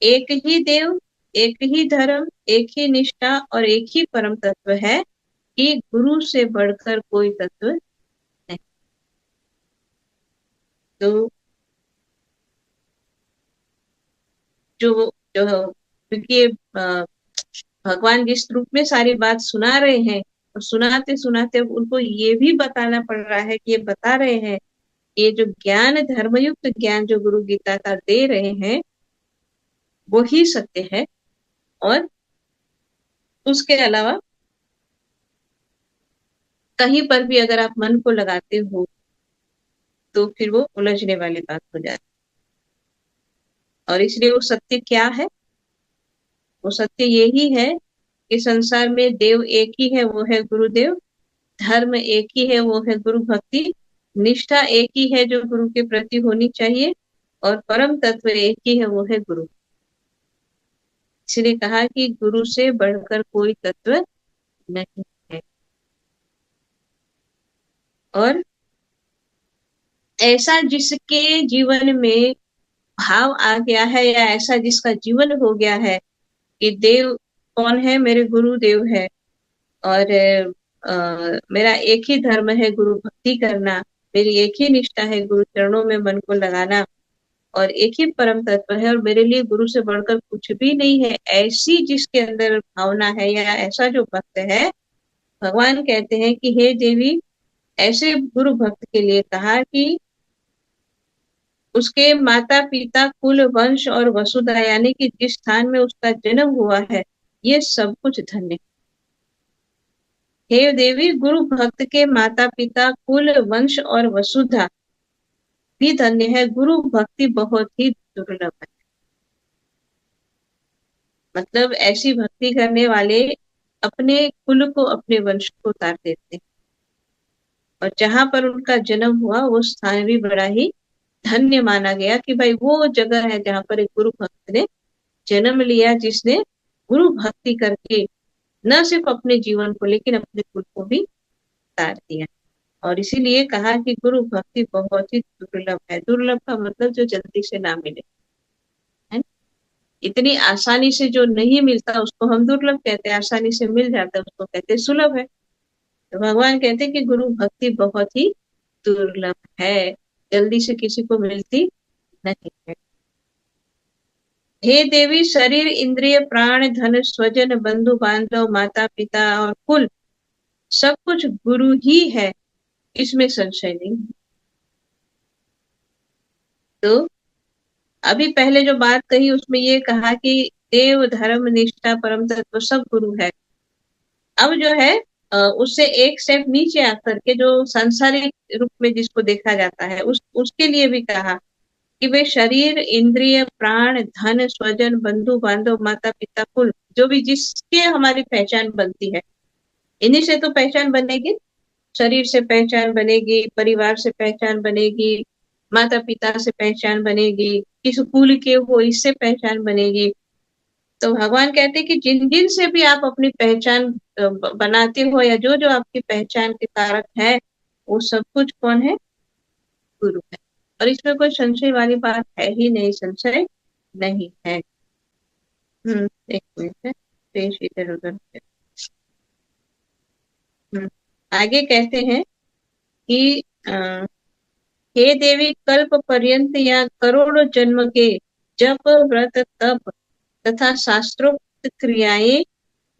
एक ही देव, एक ही धर्म, एक ही निष्ठा और एक ही परम तत्व है, कि गुरु से बढ़कर कोई तत्व नहीं। तो जो जो क्योंकि भगवान जिस रूप में सारी बात सुना रहे हैं, और सुनाते सुनाते उनको ये भी बताना पड़ रहा है कि ये बता रहे हैं, ये जो ज्ञान, धर्मयुक्त ज्ञान जो गुरु गीता का दे रहे हैं, वो ही सत्य है। और उसके अलावा कहीं पर भी अगर आप मन को लगाते हो तो फिर वो उलझने वाली बात हो जाती है। और इसलिए वो सत्य क्या है? वो सत्य यही है कि संसार में देव एक ही है, वो है गुरुदेव, धर्म एक ही है, वो है गुरु भक्ति। निष्ठा एक ही है जो गुरु के प्रति होनी चाहिए, और परम तत्व एक ही है, वो है गुरु। इसलिए कहा कि गुरु से बढ़कर कोई तत्व नहीं है। और ऐसा जिसके जीवन में भाव आ गया है, या ऐसा जिसका जीवन हो गया है कि देव कौन है, मेरे गुरु देव है, और मेरा एक ही धर्म है गुरु भक्ति करना, मेरी एक ही निष्ठा है गुरु चरणों में मन को लगाना, और एक ही परम तत्व है, और मेरे लिए गुरु से बढ़कर कुछ भी नहीं है, ऐसी जिसके अंदर भावना है, या ऐसा जो भक्त है, भगवान कहते हैं कि हे देवी, ऐसे गुरु भक्त के लिए कहा कि उसके माता पिता कुल वंश और वसुधा, यानी कि जिस स्थान में उसका जन्म हुआ है, ये सब कुछ धन्य है। हे देवी, गुरु भक्त के माता पिता कुल वंश और वसुधा भी धन्य है। गुरु भक्ति बहुत ही दुर्लभ है। मतलब ऐसी भक्ति करने वाले अपने कुल को, अपने वंश को उतार देते हैं, और जहां पर उनका जन्म हुआ वो स्थान भी बड़ा ही धन्य माना गया कि भाई वो जगह है जहां पर एक गुरु भक्त ने जन्म लिया, जिसने गुरु भक्ति करके न सिर्फ अपने जीवन को लेकिन अपने कुल को भी उतार दिया। और इसीलिए कहा कि गुरु भक्ति बहुत ही दुर्लभ है। दुर्लभ का मतलब जो जल्दी से ना मिले, है। इतनी आसानी से जो नहीं मिलता उसको हम दुर्लभ कहते हैं, आसानी से मिल जाता है उसको कहते हैं सुलभ है। तो भगवान कहते हैं कि गुरु भक्ति बहुत ही दुर्लभ है, जल्दी से किसी को मिलती नहीं है। हे देवी, शरीर, इंद्रिय, प्राण, धन, स्वजन, बंधु बांधव, माता पिता और कुल सब कुछ गुरु ही है, इसमें संशय नहीं। तो अभी पहले जो बात कही उसमें ये कहा कि देव, धर्म, निष्ठा, परम तत्व सब गुरु है। अब जो है उससे एक स्टेप नीचे आकर के जो सांसारिक रूप में जिसको देखा जाता है उसके लिए भी कहा कि वे शरीर, इंद्रिय, प्राण, धन, स्वजन, बंधु बांधव, माता पिता, कुल, जो भी जिसके हमारी पहचान बनती है, इन्हीं से तो पहचान बनेगी। शरीर से पहचान बनेगी, परिवार से पहचान बनेगी, माता पिता से पहचान बनेगी, किस कुल के हो इससे पहचान बनेगी। तो भगवान कहते हैं कि जिन जिन से भी आप अपनी पहचान बनाते हो, या जो जो आपकी पहचान के कारक है, वो सब कुछ कौन है? गुरु है। और इसमें कोई संशय वाली बात है ही नहीं, संशय नहीं है। एक मिनट है, पेज इधर उधर है। आगे कहते हैं कि हे देवी, कल्प पर्यंत या करोड़ों जन्म के जप, व्रत, तप तथा शास्त्रोक्त क्रियाएं,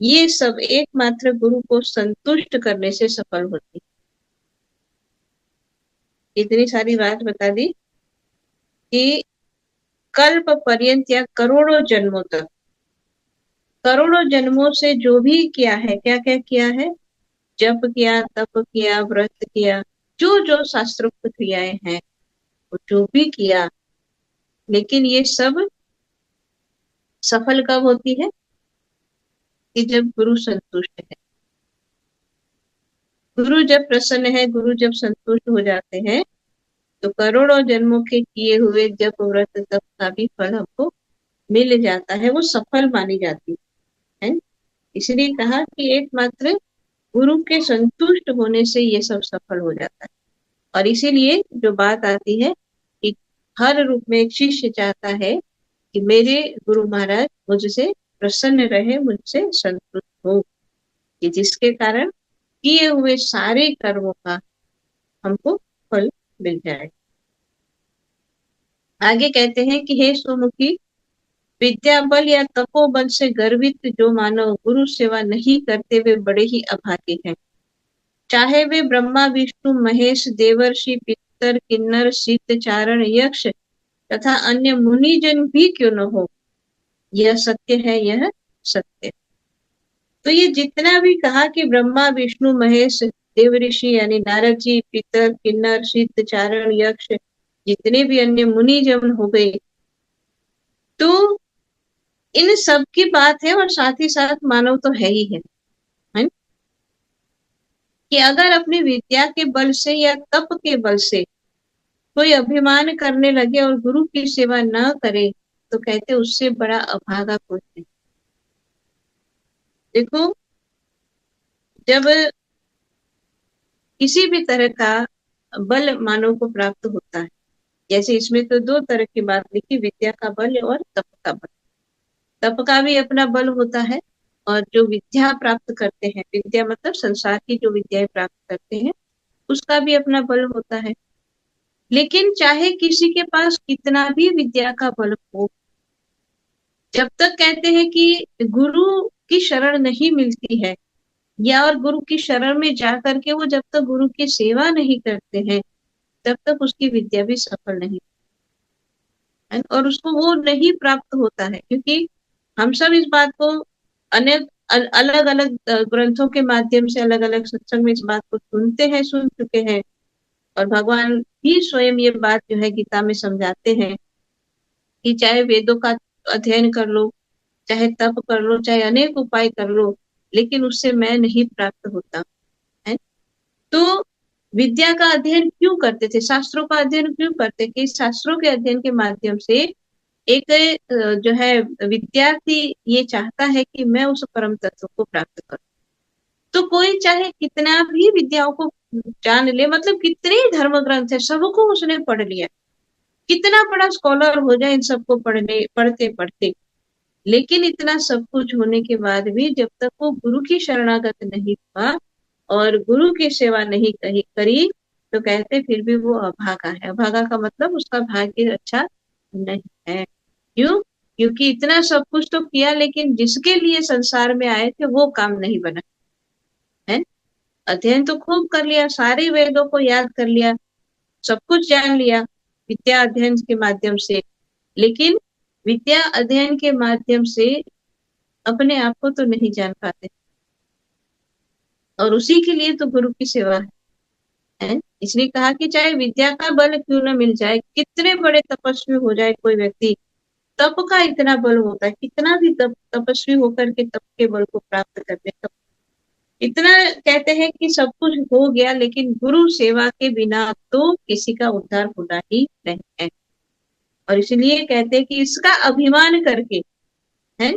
ये सब एकमात्र गुरु को संतुष्ट करने से सफल होती। इतनी सारी बात बता दी कि कल्प पर्यंत या करोड़ों जन्मों तक, करोड़ों जन्मों से जो भी किया है, क्या क्या किया है, जप किया, तप किया, व्रत किया, जो जो शास्त्रोक्त क्रियाएं हैं वो जो भी किया, लेकिन ये सब सफल कब होती है? कि जब गुरु संतुष्ट है। गुरु जब प्रसन्न है, गुरु जब संतुष्ट हो जाते हैं, तो करोड़ों जन्मों के किए हुए जप, व्रत, तप का भी फल हमको मिल जाता है, वो सफल मानी जाती है। इसलिए कहा कि एकमात्र गुरु के संतुष्ट होने से ये सब सफल हो जाता है। और इसीलिए जो बात आती है कि हर रूप में एक शिष्य चाहता है कि मेरे गुरु महाराज मुझसे प्रसन्न रहे, मुझसे संतुष्ट हो, कि जिसके कारण किए हुए सारे कर्मों का हमको फल मिल जाए। आगे कहते हैं कि हे सुमुखी, विद्या बल या तपोबल से गर्वित जो मानव गुरु सेवा नहीं करते, वे बड़े ही अभागे हैं। चाहे वे ब्रह्मा, विष्णु, महेश, देवर्षि, पितर, किन्नर, सिद्ध, चारण, यक्ष तथा अन्य मुनिजन भी क्यों न हो, यह सत्य है, यह सत्य। तो ये जितना भी कहा कि ब्रह्मा, विष्णु, महेश, देवऋषि यानी नारद जी, पितर, किन्नर, सिद्ध, चारण, यक्ष, जितने भी अन्य मुनिजन हो गए, तो इन सब की बात है, और साथ ही साथ मानव तो है ही है। कि अगर अपनी विद्या के बल से या तप के बल से कोई अभिमान करने लगे और गुरु की सेवा न करे, तो कहते उससे बड़ा अभागा कोई नहीं। देखो, जब किसी भी तरह का बल मानव को प्राप्त होता है, जैसे इसमें तो दो तरह की बात लिखी, विद्या का बल और तप का बल। तप का भी अपना बल होता है, और जो विद्या प्राप्त करते हैं, विद्या मतलब संसार की जो विद्याएं प्राप्त करते हैं, उसका भी अपना बल होता है। लेकिन चाहे किसी के पास कितना भी विद्या का बल हो, जब तक कहते हैं कि गुरु की शरण नहीं मिलती है, या और गुरु की शरण में जा करके वो जब तक गुरु की सेवा नहीं करते हैं, तब तक उसकी विद्या भी सफल नहीं है, और उसको वो नहीं प्राप्त होता है। क्योंकि हम सब इस बात को अनेक अलग अलग ग्रंथों के माध्यम से, अलग अलग सत्संग में इस बात को सुनते हैं, सुन चुके हैं, और भगवान भी स्वयं ये बात जो है गीता में समझाते हैं कि चाहे वेदों का अध्ययन कर लो, चाहे तप कर लो, चाहे अनेक उपाय कर लो, लेकिन उससे मैं नहीं प्राप्त होता है। तो विद्या का अध्ययन क्यों करते थे, शास्त्रों का अध्ययन क्यों करते, कि शास्त्रों के अध्ययन के माध्यम से एक जो है विद्यार्थी ये चाहता है कि मैं उस परम तत्व को प्राप्त करूं। तो कोई चाहे कितना भी विद्याओं को जान ले, मतलब कितने धर्म ग्रंथ है सबको उसने पढ़ लिया, कितना बड़ा स्कॉलर हो जाए इन सबको पढ़ते पढ़ते, लेकिन इतना सब कुछ होने के बाद भी जब तक वो गुरु की शरणागत नहीं हुआ और गुरु की सेवा नहीं करी, तो कहते फिर भी वो अभागा है। अभागा का मतलब उसका भाग्य अच्छा नहीं है। क्यों? क्योंकि इतना सब कुछ तो किया, लेकिन जिसके लिए संसार में आए थे वो काम नहीं बना है। अध्ययन तो खूब कर लिया, सारे वेदों को याद कर लिया, सब कुछ जान लिया विद्या अध्ययन के माध्यम से, लेकिन विद्या अध्ययन के माध्यम से अपने आप को तो नहीं जान पाते, और उसी के लिए तो गुरु की सेवा है। इसलिए कहा कि चाहे विद्या का बल क्यों न मिल जाए, कितने बड़े तपस्वी हो जाए कोई व्यक्ति, तप का इतना बल होता है, कितना भी तपस्वी होकर के तप के बल को प्राप्त करते, तप इतना कहते हैं कि सब कुछ हो गया, लेकिन गुरु सेवा के बिना तो किसी का उद्धार होना ही नहीं है। और इसलिए कहते हैं कि इसका अभिमान करके है,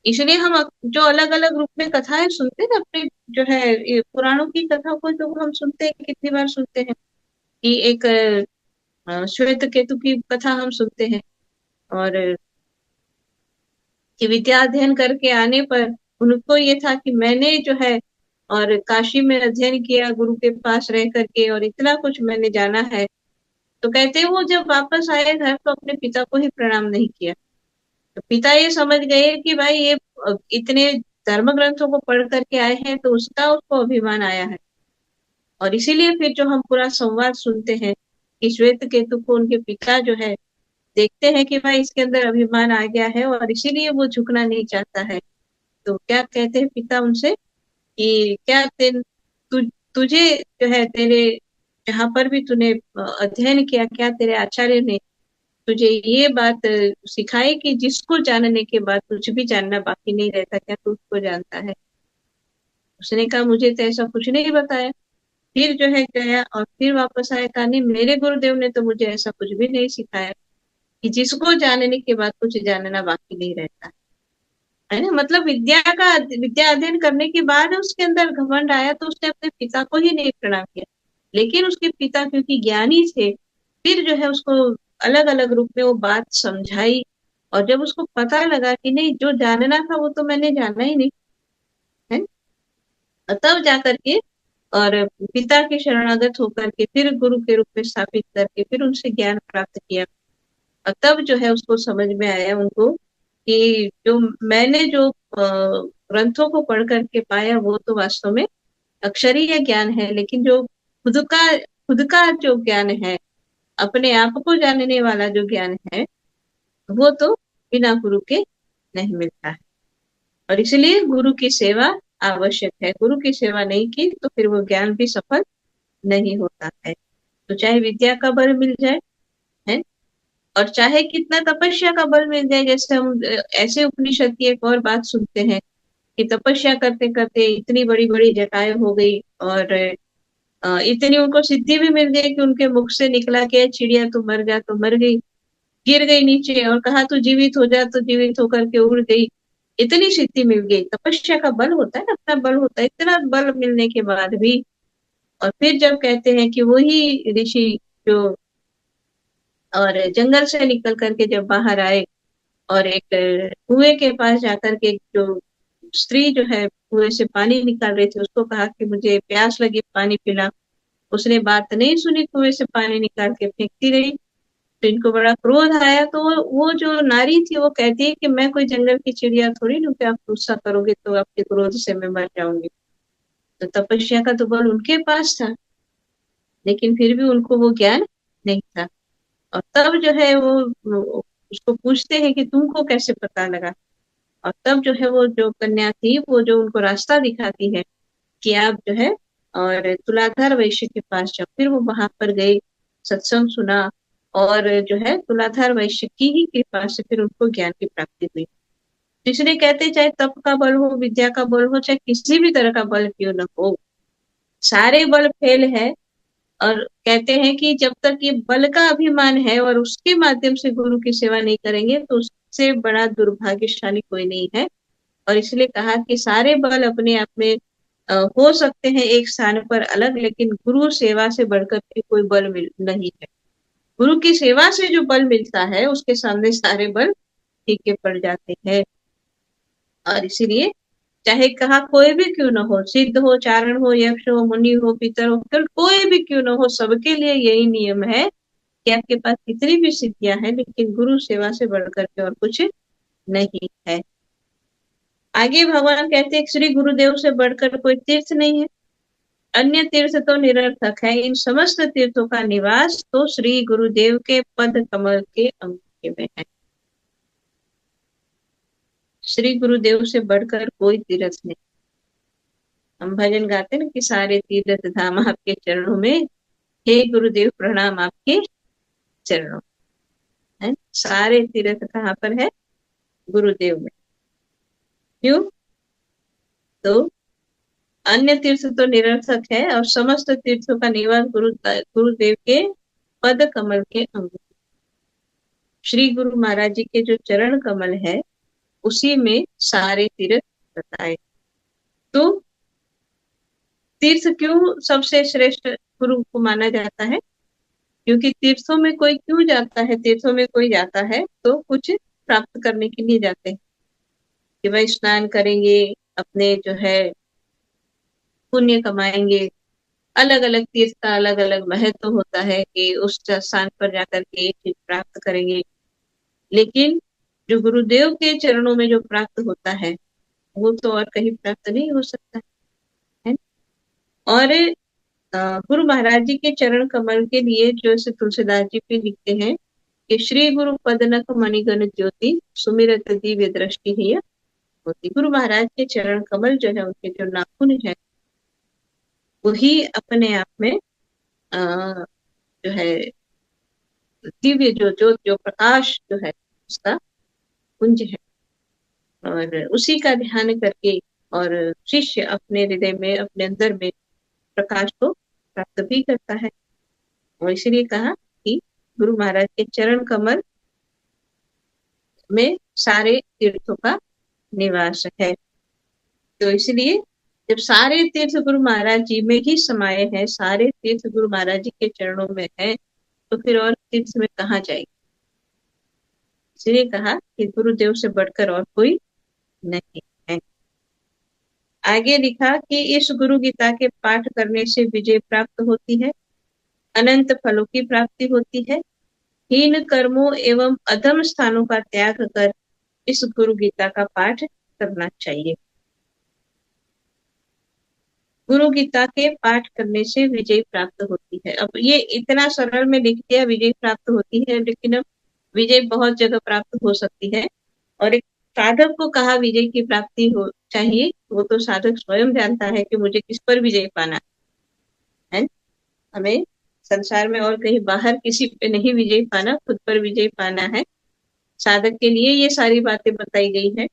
इसलिए हम जो अलग अलग रूप में कथाएं सुनते हैं अपने जो है ये पुराणों की कथा को, जो हम सुनते हैं, कितनी बार सुनते हैं कि एक श्वेत केतु की कथा हम सुनते हैं, और कि विद्या अध्ययन करके आने पर उनको ये था कि मैंने जो है और काशी में अध्ययन किया गुरु के पास रह करके, और इतना कुछ मैंने जाना है। तो कहते हैं वो जब वापस आए घर तो अपने पिता को ही प्रणाम नहीं किया। तो पिता ये समझ गए कि भाई ये इतने धर्म ग्रंथों को पढ़ करके आए हैं, तो उसका उसको अभिमान आया है। और इसीलिए फिर जो हम पूरा संवाद सुनते हैं कि श्वेत केतु को उनके पिता जो है देखते हैं कि भाई इसके अंदर अभिमान आ गया है, और इसीलिए वो झुकना नहीं चाहता है। तो क्या कहते हैं पिता उनसे कि क्या तुझे जो है तेरे जहां पर भी तूने अध्ययन किया, क्या तेरे आचार्य ने तुझे ये बात सिखाई कि जिसको जानने के बाद कुछ भी जानना बाकी नहीं रहता, क्या तू उसको जानता है? उसने कहा मुझे तो ऐसा कुछ नहीं बताया। फिर जो है गया और फिर वापस आया, कहा नहीं मेरे गुरुदेव ने तो मुझे ऐसा कुछ भी नहीं सिखाया कि जिसको जानने के बाद कुछ जानना बाकी नहीं रहता है ना। मतलब विद्या अध्ययन करने के बाद उसके अंदर घमंड आया, तो उसने अपने पिता को ही नहीं प्रणाम किया, लेकिन उसके पिता क्योंकि ज्ञानी थे, फिर जो है उसको अलग अलग रूप में वो बात समझाई, और जब उसको पता लगा कि नहीं जो जानना था वो तो मैंने जाना ही नहीं है, तब जाकर के और पिता के शरणागत होकर के फिर गुरु के रूप में स्थापित करके फिर उनसे ज्ञान प्राप्त किया। और तब जो है उसको समझ में आया उनको कि जो मैंने जो ग्रंथों को पढ़ करके पाया वो तो वास्तव में अक्षरीय ज्ञान है, लेकिन जो खुद का जो ज्ञान है, अपने आप को जानने वाला जो ज्ञान है, वो तो बिना गुरु के नहीं मिलता है। और इसलिए गुरु की सेवा आवश्यक है। गुरु की सेवा नहीं की तो फिर वो ज्ञान भी सफल नहीं होता है। तो चाहे विद्या का बल मिल जाए है, और चाहे कितना तपस्या का बल मिल जाए, जैसे हम ऐसे उपनिषद की एक और बात सुनते हैं कि तपस्या करते करते इतनी बड़ी बड़ी जटाएं हो गई, और इतनी उनको सिद्धि भी मिल गई कि उनके मुख से निकला कि चिड़िया तू मर जा, तो मर गई, गिर गई नीचे, और कहा तू जीवित हो जा, तो जीवित होकर के उड़ गई। इतनी सिद्धि मिल गई। तपस्या का बल होता है ना, अपना बल होता है। इतना बल मिलने के बाद भी, और फिर जब कहते हैं कि वही ऋषि जो और जंगल से निकल करके जब बाहर आए और एक कुएं के पास जाकर के जो स्त्री जो है कुएं से पानी निकाल रही थी, उसको कहा कि मुझे प्यास लगी, पानी पिला। उसने बात नहीं सुनी, कुएं से पानी निकाल के फेंकती रही। तो इनको बड़ा क्रोध आया। तो वो जो नारी थी वो कहती है कि मैं कोई जंगल की चिड़िया थोड़ी हूँ कि आप गुस्सा करोगे तो आपके क्रोध से मैं मर जाऊंगी। तो तपस्या का तो बल उनके पास था, लेकिन फिर भी उनको वो ज्ञान नहीं था। और तब जो है वो उसको पूछते हैं कि तुमको कैसे पता लगा। और तब जो है वो जो कन्या थी वो जो उनको रास्ता दिखाती है कि आप जो है और तुलाधार वैश्य के पास जाओ। फिर वो वहां पर गए, सत्संग सुना, और जो है तुलाधार वैश्य की ही कृपा से फिर उनको ज्ञान की प्राप्ति हुई। तो इसलिए कहते चाहे तप का बल हो, विद्या का बल हो, चाहे किसी भी तरह का बल क्यों न हो, सारे बल फेल है। और कहते हैं कि जब तक ये बल का अभिमान है और उसके माध्यम से गुरु की सेवा नहीं करेंगे तो उससे बड़ा दुर्भाग्यशाली कोई नहीं है। और इसलिए कहा कि सारे बल अपने आप में हो सकते हैं एक स्थान पर अलग, लेकिन गुरु सेवा से बढ़कर के कोई बल नहीं है। गुरु की सेवा से जो बल मिलता है उसके सामने सारे बल फीके पड़ जाते हैं। और इसीलिए चाहे कहा कोई भी क्यों न हो, सिद्ध हो, चारण हो, यक्ष हो, मुनि हो, पितर हो, फिर कोई भी क्यों न हो, सबके लिए यही नियम है कि आपके पास कितनी भी सिद्धियां हैं लेकिन गुरु सेवा से बढ़कर के और कुछ नहीं है। आगे भगवान कहते हैं श्री गुरुदेव से बढ़कर कोई तीर्थ नहीं है, अन्य तीर्थ तो निरर्थक है, इन समस्त तीर्थों का निवास तो श्री गुरुदेव के पद कमल के अंग में है। श्री गुरुदेव से बढ़कर कोई तीर्थ नहीं। हम भजन गाते ना कि सारे तीर्थ धाम आपके चरणों में, हे गुरुदेव प्रणाम आपके चरणों है। सारे तीर्थ कहाँ पर है? गुरुदेव में। क्यों? तो अन्य तीर्थ तो निरर्थक है और समस्त तीर्थों का निवास गुरुदेव के पद कमल के अंग। श्री गुरु महाराज जी के जो चरण कमल है उसी में सारे तीर्थ बताए। तो तीर्थ क्यों सबसे श्रेष्ठ गुरु को माना जाता है? क्योंकि तीर्थों में कोई क्यों जाता है? तीर्थों में कोई जाता है तो कुछ प्राप्त करने के लिए जाते हैं कि भाई स्नान करेंगे, अपने जो है पुण्य कमाएंगे। अलग अलग तीर्थ का अलग अलग महत्व होता है कि उस स्थान पर जाकर के एक चीज प्राप्त करेंगे। लेकिन जो गुरुदेव के चरणों में जो प्राप्त होता है वो तो और कहीं प्राप्त नहीं हो सकता है। और गुरु महाराज जी के चरण कमल के लिए जो से तुलसीदास जी भी लिखते हैं कि श्री गुरु पदनक मणिगण ज्योति सुमिरत दिव्य दृष्टि ही होती। गुरु महाराज के चरण कमल जो है, उनके जो नाखून है वही अपने आप में जो है दिव्य जो प्रकाश जो है उसका कुंज है। और उसी का ध्यान करके और शिष्य अपने हृदय में, अपने अंदर में प्रकाश को प्राप्त भी करता है। और इसलिए कहा कि गुरु महाराज के चरण कमल में सारे तीर्थों का निवास है। तो इसलिए जब सारे तीर्थ गुरु महाराज जी में ही समाये हैं, सारे तीर्थ गुरु महाराज जी के चरणों में है, तो फिर और तीर्थ में कहाँ जाएगी? इसलिए कहा कि गुरुदेव से बढ़कर और कोई नहीं है। आगे लिखा कि इस गुरु गीता के पाठ करने से विजय प्राप्त होती है, अनंत फलों की प्राप्ति होती है। हीन कर्मों एवं अधम स्थानों का त्याग कर इस गुरु गीता का पाठ करना चाहिए। गुरु गीता के पाठ करने से विजय प्राप्त होती है। अब ये इतना सरल में लिख दिया विजय प्राप्त होती है, लेकिन अब विजय बहुत जगह प्राप्त हो सकती है। और एक साधक को कहा विजय की प्राप्ति हो चाहिए, वो तो साधक स्वयं जानता है कि मुझे किस पर विजय पाना है। हमें संसार में और कहीं बाहर किसी पे नहीं विजय पाना, खुद पर विजय पाना है। साधक के लिए ये सारी बातें बताई गई है।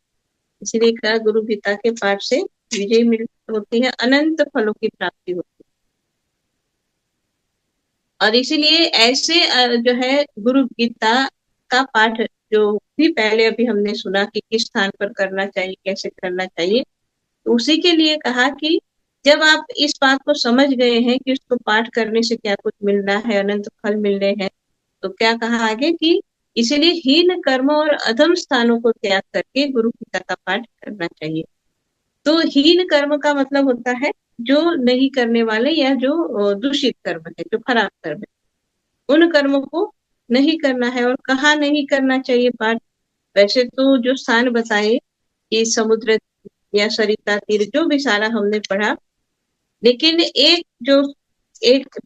इसलिए कहा गुरु गीता के पाठ से विजय मिल होती है, अनंत फलों की प्राप्ति होती है। और इसीलिए ऐसे जो है गुरु गीता का पाठ जो भी पहले अभी हमने सुना कि किस स्थान पर करना चाहिए, कैसे करना चाहिए, तो उसी के लिए कहा कि जब आप इस बात को समझ गए हैं कि उसको पाठ करने से क्या कुछ मिलना है, अनंत फल मिलने हैं, तो क्या कहा आगे कि इसीलिए हीन कर्म और अधम स्थानों को त्याग करके गुरु गीता का पाठ करना चाहिए। तो हीन कर्म का मतलब होता है जो नहीं करने वाले या जो दूषित कर्म है, जो खराब कर्म है, उन कर्मों को नहीं करना है। और कहाँ नहीं करना चाहिए पाठ? वैसे तो जो स्थान बताए कि समुद्र या सरिता तीर, जो भी सारा हमने पढ़ा, लेकिन एक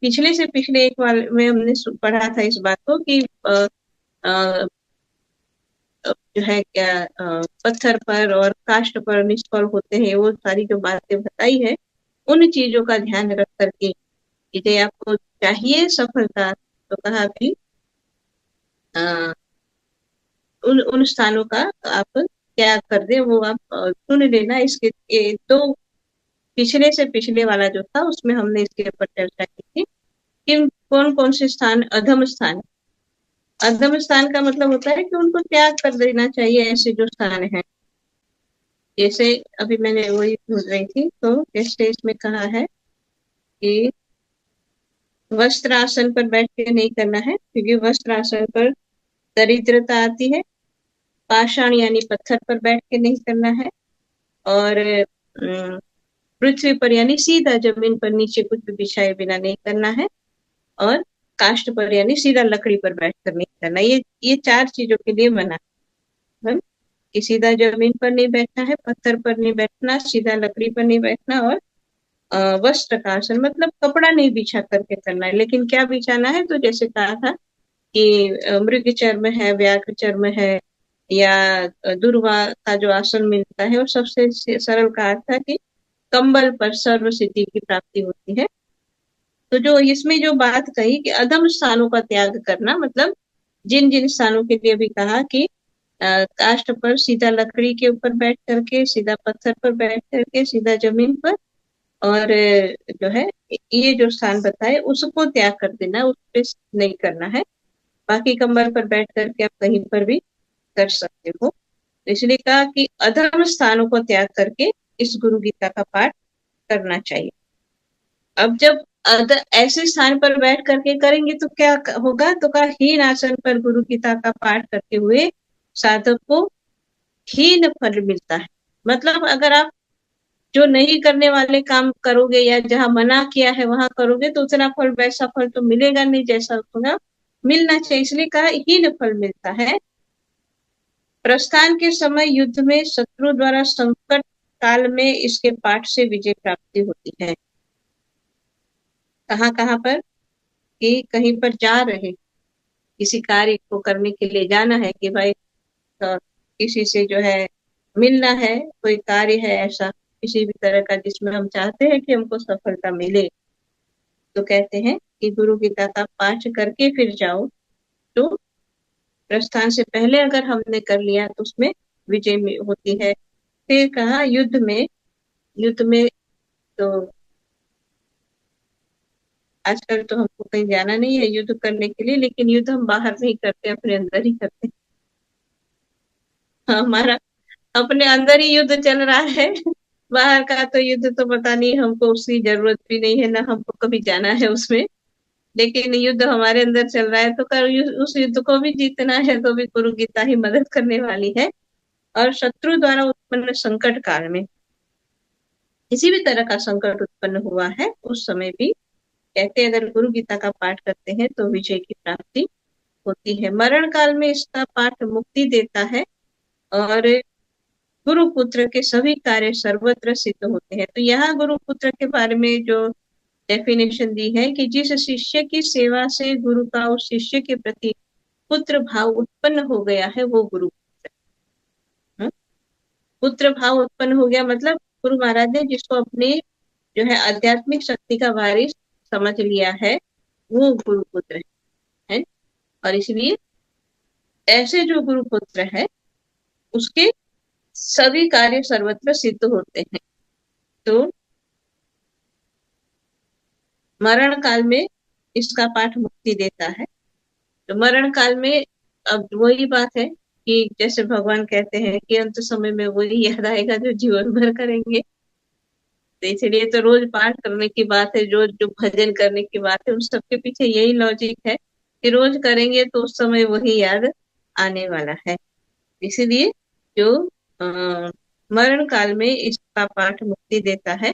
पिछले से पिछले एक वाले में हमने पढ़ा था इस बात को कि अ, जो है क्या पत्थर पर और काष्ठ पर निष्फल होते हैं, वो सारी जो बातें बताई है, उन चीजों का ध्यान रख करके कि आपको चाहिए सफलता, तो कहा भी उन उन स्थानों का आप क्या कर दे, वो आप चुन लेना। इसके तो पिछले से पिछले वाला जो था उसमें हमने इसके ऊपर चर्चा की थी कि कौन कौन से स्थान अधम स्थान। अधम स्थान का मतलब होता है कि उनको त्याग कर देना चाहिए, ऐसे जो स्थान है। जैसे अभी मैंने वही ढूंढ रही थी, तो जैसे इसमें कहा है कि वस्त्र आसन पर बैठ के नहीं करना है, क्योंकि वस्त्र आसन पर दरिद्रता आती है। पाषाण यानी पत्थर पर बैठ के नहीं करना है। और पृथ्वी पर यानी सीधा जमीन पर नीचे कुछ भी बिछाए बिना नहीं करना है। और काष्ठ पर यानी सीधा लकड़ी पर बैठ कर नहीं करना। ये चार चीजों के लिए मना है कि सीधा जमीन पर नहीं बैठना है, पत्थर पर नहीं बैठना, सीधा लकड़ी पर नहीं बैठना, और वस्त्र का आसन मतलब कपड़ा नहीं बिछा करके करना है। लेकिन क्या बिछाना है? तो जैसे कहा था कि मृग चर्म है, व्याघ्र चर्म है, या दुर्वा का जो आसन मिलता है, और सबसे सरल कहा था कि कंबल पर सर्व सिद्धि की प्राप्ति होती है। तो जो इसमें जो बात कही कि अधम स्थानों का त्याग करना, मतलब जिन जिन स्थानों के लिए भी कहा कि काष्ठ पर सीधा लकड़ी के ऊपर बैठ करके, सीधा पत्थर पर बैठ करके, सीधा जमीन पर, और जो है ये जो स्थान बताए उसको त्याग कर देना, उस पे नहीं करना है। बाकी कंबल पर बैठ करके आप कहीं पर भी कर सकते हो। तो इसलिए कहा कि अधर्म स्थानों को त्याग करके इस गुरु गीता का पाठ करना चाहिए। अब जब ऐसे स्थान पर बैठ करके करेंगे तो क्या होगा? तो कहा हीन आसन पर गुरु गीता का पाठ करते हुए साधक को हीन फल मिलता है। मतलब अगर आप जो नहीं करने वाले काम करोगे या जहां मना किया है वहां करोगे, तो उतना फल, वैसा फल तो मिलेगा नहीं जैसा होगा मिलना चाहिए। इसलिए कहा हीन फल मिलता है। प्रस्थान के समय युद्ध में शत्रु द्वारा संकट काल में इसके पाठ से विजय प्राप्ति होती है। कहाँ कहाँ पर? कि कहीं पर जा रहे, किसी कार्य को करने के लिए जाना है कि भाई किसी से जो है मिलना है, कोई कार्य है ऐसा किसी भी तरह का जिसमें हम चाहते हैं कि हमको सफलता मिले, तो कहते हैं कि गुरु गीता का पाठ करके फिर जाओ। तो प्रस्थान से पहले अगर हमने कर लिया तो उसमें विजय होती है। फिर कहा युद्ध में तो आजकल तो हमको कहीं जाना नहीं है युद्ध करने के लिए, लेकिन युद्ध हम बाहर नहीं करते, अपने अंदर ही करते हैं। हमारा अपने अंदर ही युद्ध चल रहा है। बाहर का तो युद्ध तो पता नहीं, हमको उसकी जरूरत भी नहीं है, ना हमको कभी जाना है उसमें। लेकिन युद्ध हमारे अंदर चल रहा है, तो उस युद्ध को भी जीतना है, तो भी गुरु गीता ही मदद करने वाली है। और शत्रु द्वारा उत्पन्न संकट काल में, किसी भी तरह का संकट उत्पन्न हुआ है उस समय भी कहते अगर गुरु गीता का पाठ करते हैं तो विजय की प्राप्ति होती है। मरण काल में इसका पाठ मुक्ति देता है और गुरुपुत्र के सभी कार्य सर्वत्र सिद्ध होते हैं। तो यहाँ गुरुपुत्र के बारे में जो डेफिनेशन दी है कि जिस शिष्य की सेवा से गुरु का उस शिष्य के प्रति पुत्र भाव उत्पन्न हो गया है वो गुरु पुत्र। पुत्र भाव उत्पन्न हो गया मतलब गुरु महाराज ने जिसको अपने जो है आध्यात्मिक शक्ति का वारिस समझ लिया है वो गुरुपुत्र है। और इसलिए ऐसे जो गुरुपुत्र है उसके सभी कार्य सर्वत्र सिद्ध होते हैं। तो मरण काल में इसका पाठ मुक्ति देता है। तो मरण काल में अब वही बात है कि जैसे भगवान कहते हैं कि अंत समय में वही याद आएगा जो जीवन भर करेंगे। तो इसलिए तो रोज पाठ करने की बात है, रोज जो भजन करने की बात है, उन सबके पीछे यही लॉजिक है कि रोज करेंगे तो उस समय वही याद आने वाला है। इसीलिए जो मरण काल में इसका पाठ मुक्ति देता है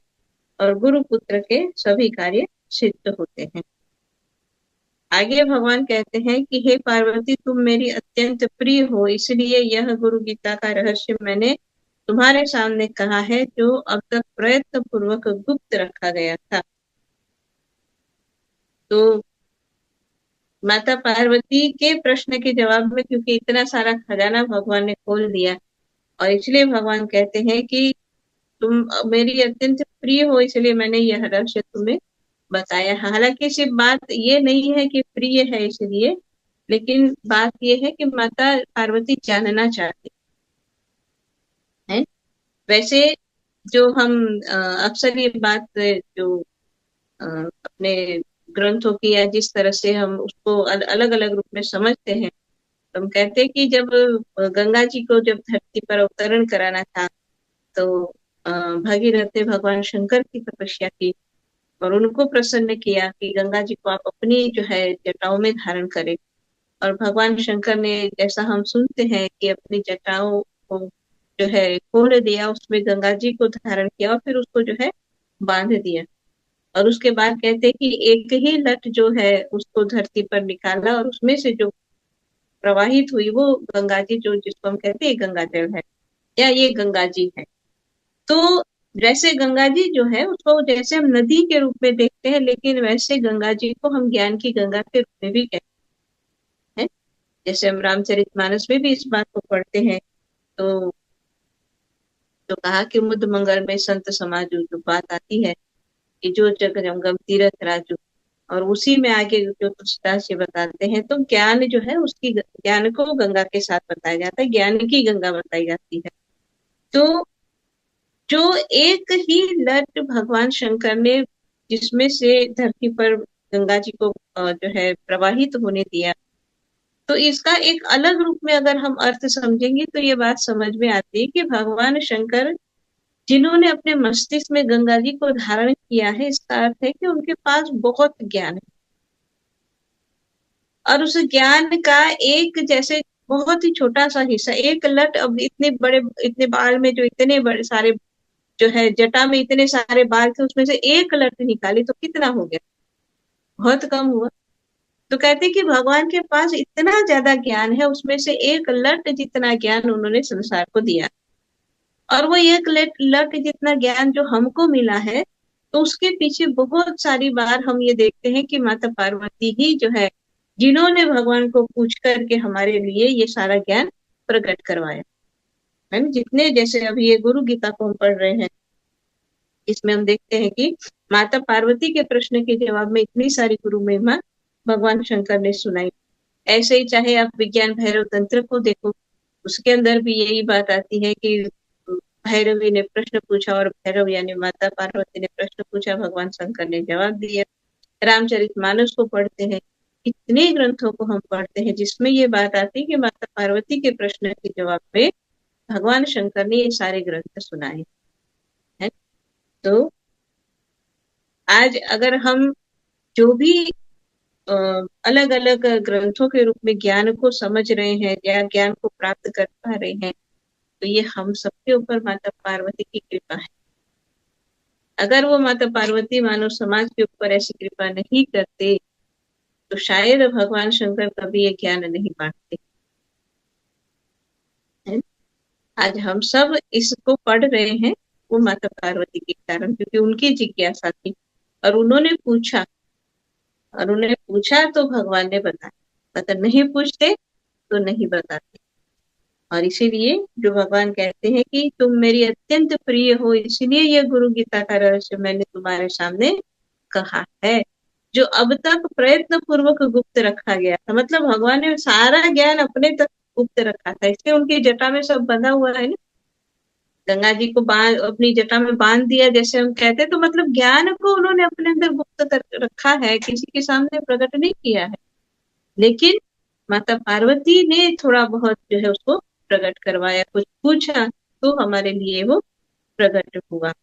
और गुरु पुत्र के सभी कार्य सिद्ध होते हैं। आगे भगवान कहते हैं कि हे पार्वती, तुम मेरी अत्यंत प्रिय हो, इसलिए यह गुरु गीता का रहस्य मैंने तुम्हारे सामने कहा है, जो अब तक प्रयत्न पूर्वक गुप्त रखा गया था। तो माता पार्वती के प्रश्न के जवाब में, क्योंकि इतना सारा खजाना भगवान ने खोल दिया, और इसलिए भगवान कहते हैं कि तुम मेरी अत्यंत प्रिय हो, इसलिए मैंने यह रहस्य तुम्हें बताया। हालांकि सिर्फ बात ये नहीं है कि प्रिय है इसलिए, लेकिन बात ये है कि माता पार्वती जानना चाहती है। वैसे जो हम अक्सर ये बात जो अपने ग्रंथों की या जिस तरह से हम उसको अलग अलग रूप में समझते हैं, तो हम कहते हैं कि जब गंगा जी को जब धरती पर अवतरण कराना था, तो भगीरथ ने भगवान शंकर की तपस्या की और उनको प्रसन्न किया कि गंगा जी को आप अपनी जो है जटाओं में धारण करें। और भगवान शंकर ने, जैसा हम सुनते हैं, कि अपनी जटाओं को जो है खोल दिया, उसमें गंगा जी को धारण किया और फिर उसको जो है बांध दिया। और उसके बाद कहते हैं कि एक ही लट जो है उसको धरती पर निकाला और उसमें से जो प्रवाहित हुई वो गंगा जी, जो जिसको हम कहते हैं गंगा जल है या ये गंगा जी है। तो जैसे गंगा जी जो है उसको जैसे हम नदी के रूप में देखते हैं, लेकिन वैसे गंगा जी को हम ज्ञान की गंगा के रूप में भी कहते हैं। जैसे हम रामचरितमानस में भी इस बात को पढ़ते हैं, तो कहा कि मुद मंगल में संत समाजू, जो बात आती है कि जो जग जंगम तीरथ राजू, और उसी में आगे जो तुलसीदास जी बताते हैं, तो ज्ञान जो है उसकी, ज्ञान को गंगा के साथ बताया जाता है, ज्ञान की गंगा बताई जाती है। तो जो एक ही लट भगवान शंकर ने जिसमें से धरती पर गंगा जी को जो है प्रवाहित होने दिया, तो इसका एक अलग रूप में अगर हम अर्थ समझेंगे तो ये बात समझ में आती है कि भगवान शंकर जिन्होंने अपने मस्तिष्क में गंगा जी को धारण किया है, इसका अर्थ है कि उनके पास बहुत ज्ञान है, और उस ज्ञान का एक जैसे बहुत ही छोटा सा हिस्सा, एक लट, अब इतने बड़े, इतने बाल में जो इतने बड़े सारे जो है जटा में इतने सारे बाल थे, उसमें से एक लट निकाली तो कितना हो गया, बहुत कम हुआ। तो कहते कि भगवान के पास इतना ज्यादा ज्ञान है, उसमें से एक लट जितना ज्ञान उन्होंने संसार को दिया, और वो एक लट जितना ज्ञान जो हमको मिला है, तो उसके पीछे बहुत सारी बार हम ये देखते हैं कि माता पार्वती ही जो है जिन्होंने भगवान को पूछ करके हमारे लिए ये सारा ज्ञान प्रकट करवाया है ना। जितने, जैसे अभी ये गुरु गीता को हम पढ़ रहे हैं, इसमें हम देखते हैं कि माता पार्वती के प्रश्न के जवाब में इतनी सारी गुरु महिमा भगवान शंकर ने सुनाई। ऐसे ही चाहे आप विज्ञान भैरव तंत्र को देखो, उसके अंदर भी यही बात आती है कि भैरवी ने प्रश्न पूछा और भैरव यानी माता पार्वती ने प्रश्न पूछा, भगवान शंकर ने जवाब दिया। रामचरितमानस को पढ़ते हैं, इतने ग्रंथों को हम पढ़ते हैं जिसमें ये बात आती है कि माता पार्वती के प्रश्न के जवाब में भगवान शंकर ने ये सारे ग्रंथ सुनाए हैं। तो आज अगर हम जो भी अलग अलग ग्रंथों के रूप में ज्ञान को समझ रहे हैं या ज्ञान को प्राप्त कर पा रहे हैं, तो ये हम सबके ऊपर माता पार्वती की कृपा है। अगर वो माता पार्वती मानव समाज के ऊपर ऐसी कृपा नहीं करते, तो शायद भगवान शंकर कभी ये ज्ञान नहीं बांटते। आज हम सब इसको पढ़ रहे हैं वो माता पार्वती के कारण, क्योंकि उनकी जिज्ञासा थी और उन्होंने पूछा, और उन्होंने पूछा तो भगवान ने बताया, अगर नहीं पूछते तो नहीं बताते। और इसीलिए जो भगवान कहते हैं कि तुम मेरी अत्यंत प्रिय हो, इसलिए ये गुरु गीता का रहस्य मैंने तुम्हारे सामने कहा है, जो अब तक प्रयत्न पूर्वक गुप्त रखा गया था। मतलब भगवान ने सारा ज्ञान अपने तक गुप्त रखा था, इसलिए उनकी जटा में सब बंधा हुआ है ना। गंगा जी को बांध अपनी जटा में बांध दिया जैसे हम कहते हैं, तो मतलब ज्ञान को उन्होंने अपने अंदर गुप्त कर रखा है, किसी के सामने प्रकट नहीं किया है। लेकिन माता पार्वती ने थोड़ा बहुत जो है उसको प्रकट करवाया, कुछ पूछा तो हमारे लिए वो प्रकट हुआ।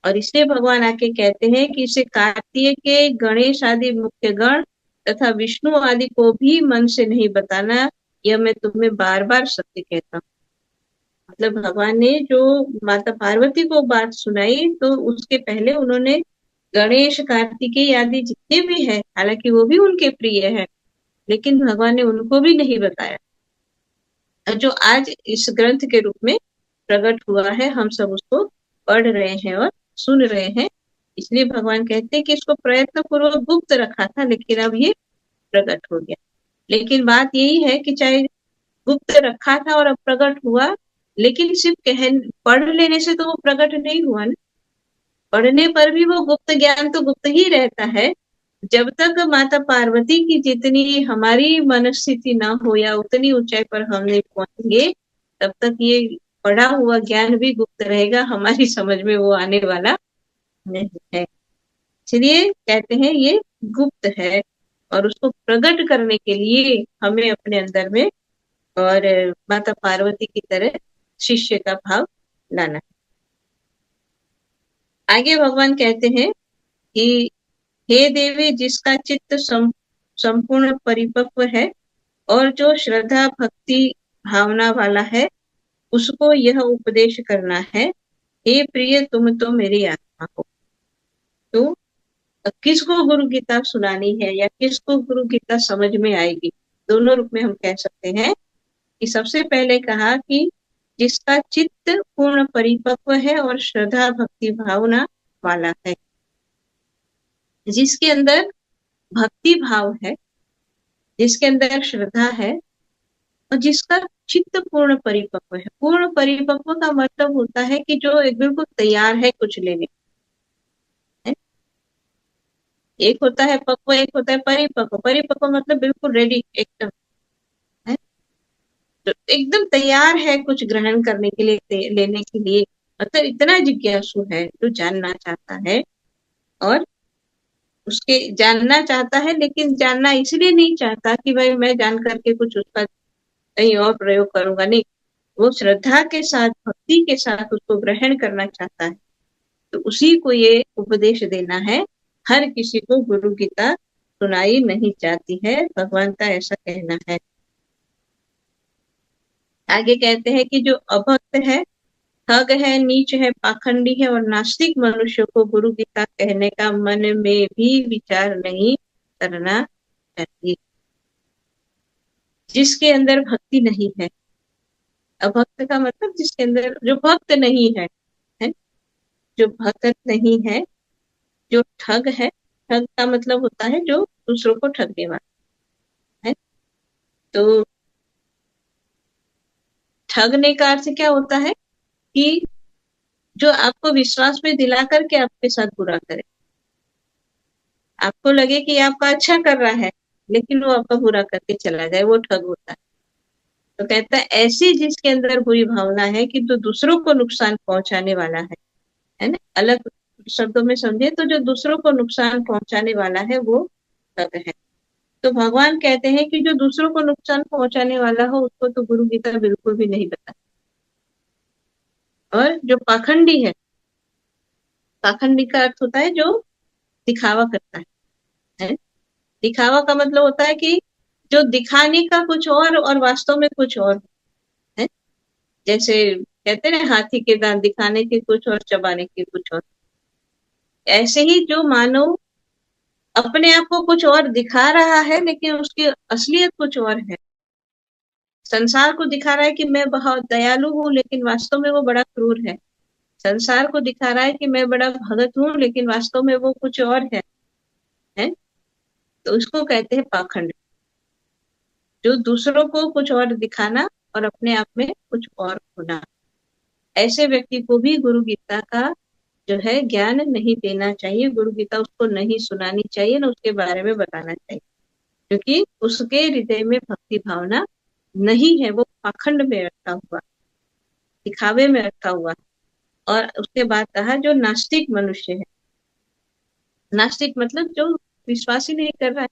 और इसलिए भगवान आके कहते हैं कि इसे कार्तिकेय के गणेश आदि मुख्य गण तथा विष्णु आदि को भी मन से नहीं बताना, यह मैं तुम्हें बार बार सत्य कहता हूँ। मतलब भगवान ने जो माता पार्वती को बात सुनाई, तो उसके पहले उन्होंने गणेश कार्तिकेय आदि जितने भी है, हालांकि वो भी उनके प्रिय है, लेकिन भगवान ने उनको भी नहीं बताया। जो आज इस ग्रंथ के रूप में प्रकट हुआ है, हम सब उसको पढ़ रहे हैं और सुन रहे हैं। इसलिए भगवान कहते हैं कि इसको प्रयत्न पूर्वक गुप्त रखा था, लेकिन अब ये प्रकट हो गया। लेकिन बात यही है कि चाहे गुप्त रखा था और अब प्रकट हुआ, लेकिन सिर्फ पढ़ लेने से तो वो प्रकट नहीं हुआ ना। पढ़ने पर भी वो गुप्त ज्ञान तो गुप्त ही रहता है। जब तक माता पार्वती की जितनी हमारी मनस्थिति ना हो या उतनी ऊंचाई पर हम नहीं पहुंचेंगे, तब तक ये पढ़ा हुआ ज्ञान भी गुप्त रहेगा, हमारी समझ में वो आने वाला नहीं है। इसलिए कहते हैं ये गुप्त है, और उसको प्रकट करने के लिए हमें अपने अंदर में और माता पार्वती की तरह शिष्य का भाव लाना है। आगे भगवान कहते हैं कि हे देवी, जिसका चित्त संपूर्ण परिपक्व है और जो श्रद्धा भक्ति भावना वाला है, उसको यह उपदेश करना है। हे प्रिय, तुम तो मेरी आत्मा हो। तो किसको गुरु गीता सुनानी है या किसको गुरु गीता समझ में आएगी, दोनों रूप में हम कह सकते हैं। कि सबसे पहले कहा कि जिसका चित्त पूर्ण परिपक्व है और श्रद्धा भक्ति भावना वाला है, जिसके अंदर भक्ति भाव है, जिसके अंदर श्रद्धा है, और जिसका चित्त पूर्ण परिपक्व है। पूर्ण परिपक्व का मतलब होता है कि जो एक बिल्कुल तैयार है कुछ लेने है। एक होता है पक्व, एक होता है परिपक्व। परिपक्व मतलब बिल्कुल रेडी एकदम है, तो एकदम तैयार है कुछ ग्रहण करने के लिए, लेने के लिए। मतलब इतना जिज्ञासु है, जो जानना चाहता है और उसके जानना चाहता है, लेकिन जानना इसलिए नहीं चाहता कि भाई मैं जान करके कुछ उसका कहीं और प्रयोग करूंगा, नहीं। वो श्रद्धा के साथ भक्ति के साथ उसको ग्रहण करना चाहता है, तो उसी को ये उपदेश देना है। हर किसी को गुरु गीता सुनाई नहीं जाती है, भगवान का ऐसा कहना है। आगे कहते हैं कि जो अभक्त है, ठग है, नीच है, पाखंडी है और नास्तिक मनुष्य को गुरु गीता कहने का मन में भी विचार नहीं करना चाहिए। जिसके अंदर भक्ति नहीं है, अभक्त का मतलब जिसके अंदर जो भक्त नहीं है, जो भक्त नहीं है, जो ठग है। ठग का मतलब होता है जो दूसरों को ठगने वाला है। तो ठगने का अर्थ क्या होता है कि जो आपको विश्वास में दिला करके आपके साथ बुरा करे, आपको लगे कि आपका अच्छा कर रहा है, लेकिन वो आपका बुरा करके चला जाए, वो ठग होता है। तो कहता है ऐसी जिसके अंदर बुरी भावना है कि जो दूसरों को नुकसान पहुंचाने वाला है ना। अलग शब्दों में समझे तो जो दूसरों को नुकसान पहुंचाने वाला है वो ठग है। तो भगवान कहते हैं कि जो दूसरों को नुकसान पहुंचाने वाला हो, उसको तो गुरु गीता बिल्कुल भी नहीं बता। और जो पाखंडी है, पाखंडी का अर्थ होता है जो दिखावा करता है। दिखावा का मतलब होता है कि जो दिखाने का कुछ और वास्तव में कुछ और है। जैसे कहते हैं ना, हाथी के दांत दिखाने के कुछ और, चबाने के कुछ और। ऐसे ही जो मानव अपने आप को कुछ और दिखा रहा है, लेकिन उसकी असलियत कुछ और है। संसार को दिखा रहा है कि मैं बहुत दयालु हूँ, लेकिन वास्तव में वो बड़ा क्रूर है। संसार को दिखा रहा है कि मैं बड़ा भगत हूँ, लेकिन वास्तव में वो कुछ और है? तो उसको कहते हैं पाखंड। जो दूसरों को कुछ और दिखाना और अपने आप में कुछ और होना, ऐसे व्यक्ति को भी गुरु गीता का जो है ज्ञान नहीं देना चाहिए। गुरु गीता उसको नहीं सुनानी चाहिए, ना उसके बारे में बताना चाहिए, क्योंकि उसके हृदय में भक्ति भावना नहीं है, वो पाखंड में रखा हुआ। दिखावे में रखा हुआ है। और उसके बाद कहा जो नास्तिक मनुष्य है, नास्तिक मतलब जो विश्वास ही नहीं कर रहा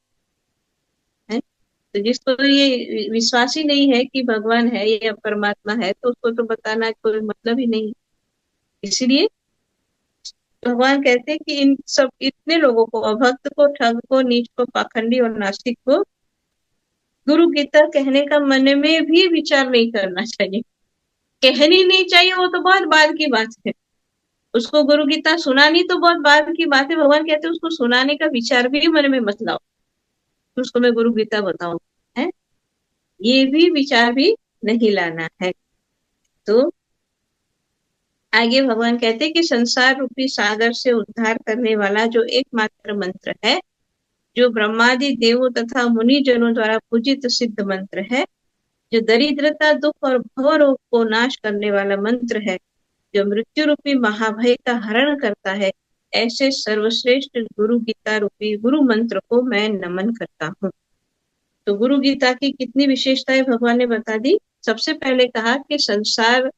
है, तो जिसको ये विश्वास ही नहीं है कि भगवान है या परमात्मा है, तो उसको तो बताना कोई मतलब ही नहीं। इसलिए भगवान कहते हैं कि इन सब इतने लोगों को, अभक्त को, ठग को, नीच को, पाखंडी और नास्तिक को गुरु गीता कहने का मन में भी विचार नहीं करना चाहिए। कहनी नहीं चाहिए, वो तो बहुत बाद की बात है। उसको गुरु गीता सुनानी तो बहुत बाद की बात है। भगवान कहते हैं उसको सुनाने का विचार भी मन में मत लाओ, तो उसको मैं गुरु गीता बताऊं, है ये भी विचार भी नहीं लाना है। तो आगे भगवान कहते हैं कि संसार रूपी सागर से उद्धार करने वाला जो एकमात्र मंत्र है, जो ब्रह्मादि देवों तथा मुनि जनों द्वारा पूजित सिद्ध मंत्र है, जो दरिद्रता, दुख और भव रोग को नाश करने वाला मंत्र है, जो मृत्यु रूपी महाभय का हरण करता है, ऐसे सर्वश्रेष्ठ गुरु गीता रूपी गुरु मंत्र को मैं नमन करता हूँ। तो गुरु गीता की कितनी विशेषताएं भगवान ने बता दी। सबसे पहले कहा कि संसार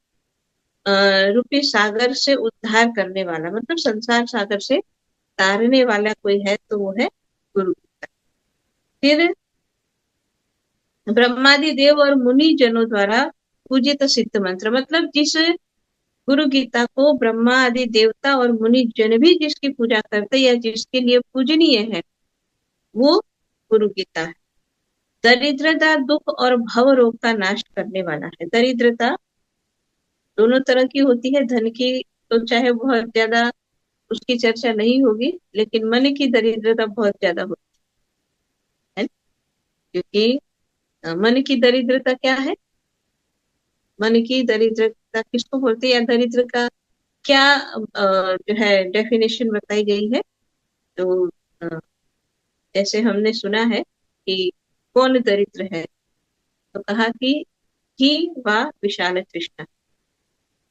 रूपी सागर से उद्धार करने वाला, मतलब संसार सागर से तारने वाला कोई है तो वो है गुरु गीता। फिर ब्रह्मादि देव और मुनि जनों द्वारा पूजित सिद्ध मंत्र, मतलब जिस गुरु गीता को ब्रह्मा आदि देवता और मुनि जन भी जिसकी पूजा करते या जिसके लिए पूजनीय है, वो गुरु गीता है। दरिद्रता, दुख और भव रोग का नाश करने वाला है। दरिद्रता दोनों तरह की होती है, धन की तो चाहे बहुत ज्यादा उसकी चर्चा नहीं होगी, लेकिन मन की दरिद्रता बहुत ज्यादा होती है, क्योंकि मन की दरिद्रता क्या है, मन की दरिद्रता किसको बोलते हैं, या दरिद्र का क्या जो है डेफिनेशन बताई गई है। तो अ, जैसे हमने सुना है कि कौन दरिद्र है, तो कहा कि ही वा विशाल तृष्णा,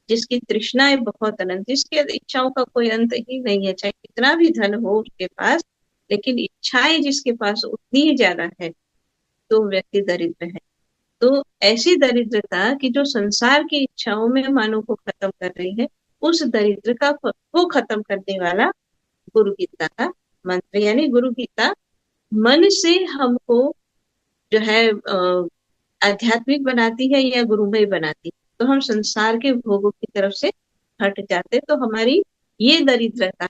जिसकी तृष्णाएं बहुत अनंत, जिसकी इच्छाओं का कोई अंत ही नहीं है, चाहे कितना भी धन हो उसके पास, लेकिन इच्छाएं जिसके पास उतनी ही ज्यादा है, तो व्यक्ति दरिद्र है। तो ऐसी दरिद्रता कि जो संसार की इच्छाओं में मानव को खत्म कर रही है, उस दरिद्र को खत्म करने वाला गुरु गीता का मंत्र, यानी गुरु गीता मन से हमको जो है आध्यात्मिक बनाती है या गुरुमय बनाती है। तो हम संसार के भोगों की तरफ से हट जाते, तो हमारी ये दरिद्रता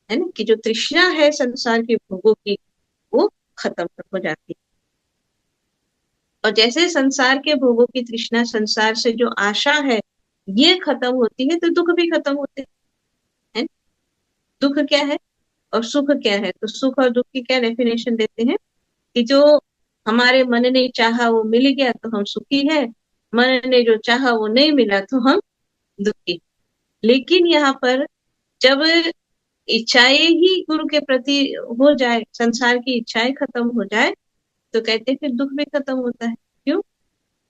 है ना, कि जो तृष्णा है संसार के भोगों की, वो खत्म हो जाती है। और जैसे संसार के भोगों की तृष्णा, संसार से जो आशा है, ये खत्म होती है, तो दुख भी खत्म होते हैं। दुख क्या है और सुख क्या है, तो सुख और दुख की क्या डेफिनेशन देते हैं कि जो हमारे मन ने चाहा वो मिल गया तो हम सुखी है, मन ने जो चाहा वो नहीं मिला तो हम दुखी। लेकिन यहाँ पर जब इच्छाएं ही गुरु के प्रति हो जाए, संसार की इच्छाएं खत्म हो जाए, तो कहते हैं फिर दुख भी खत्म होता है। क्यों?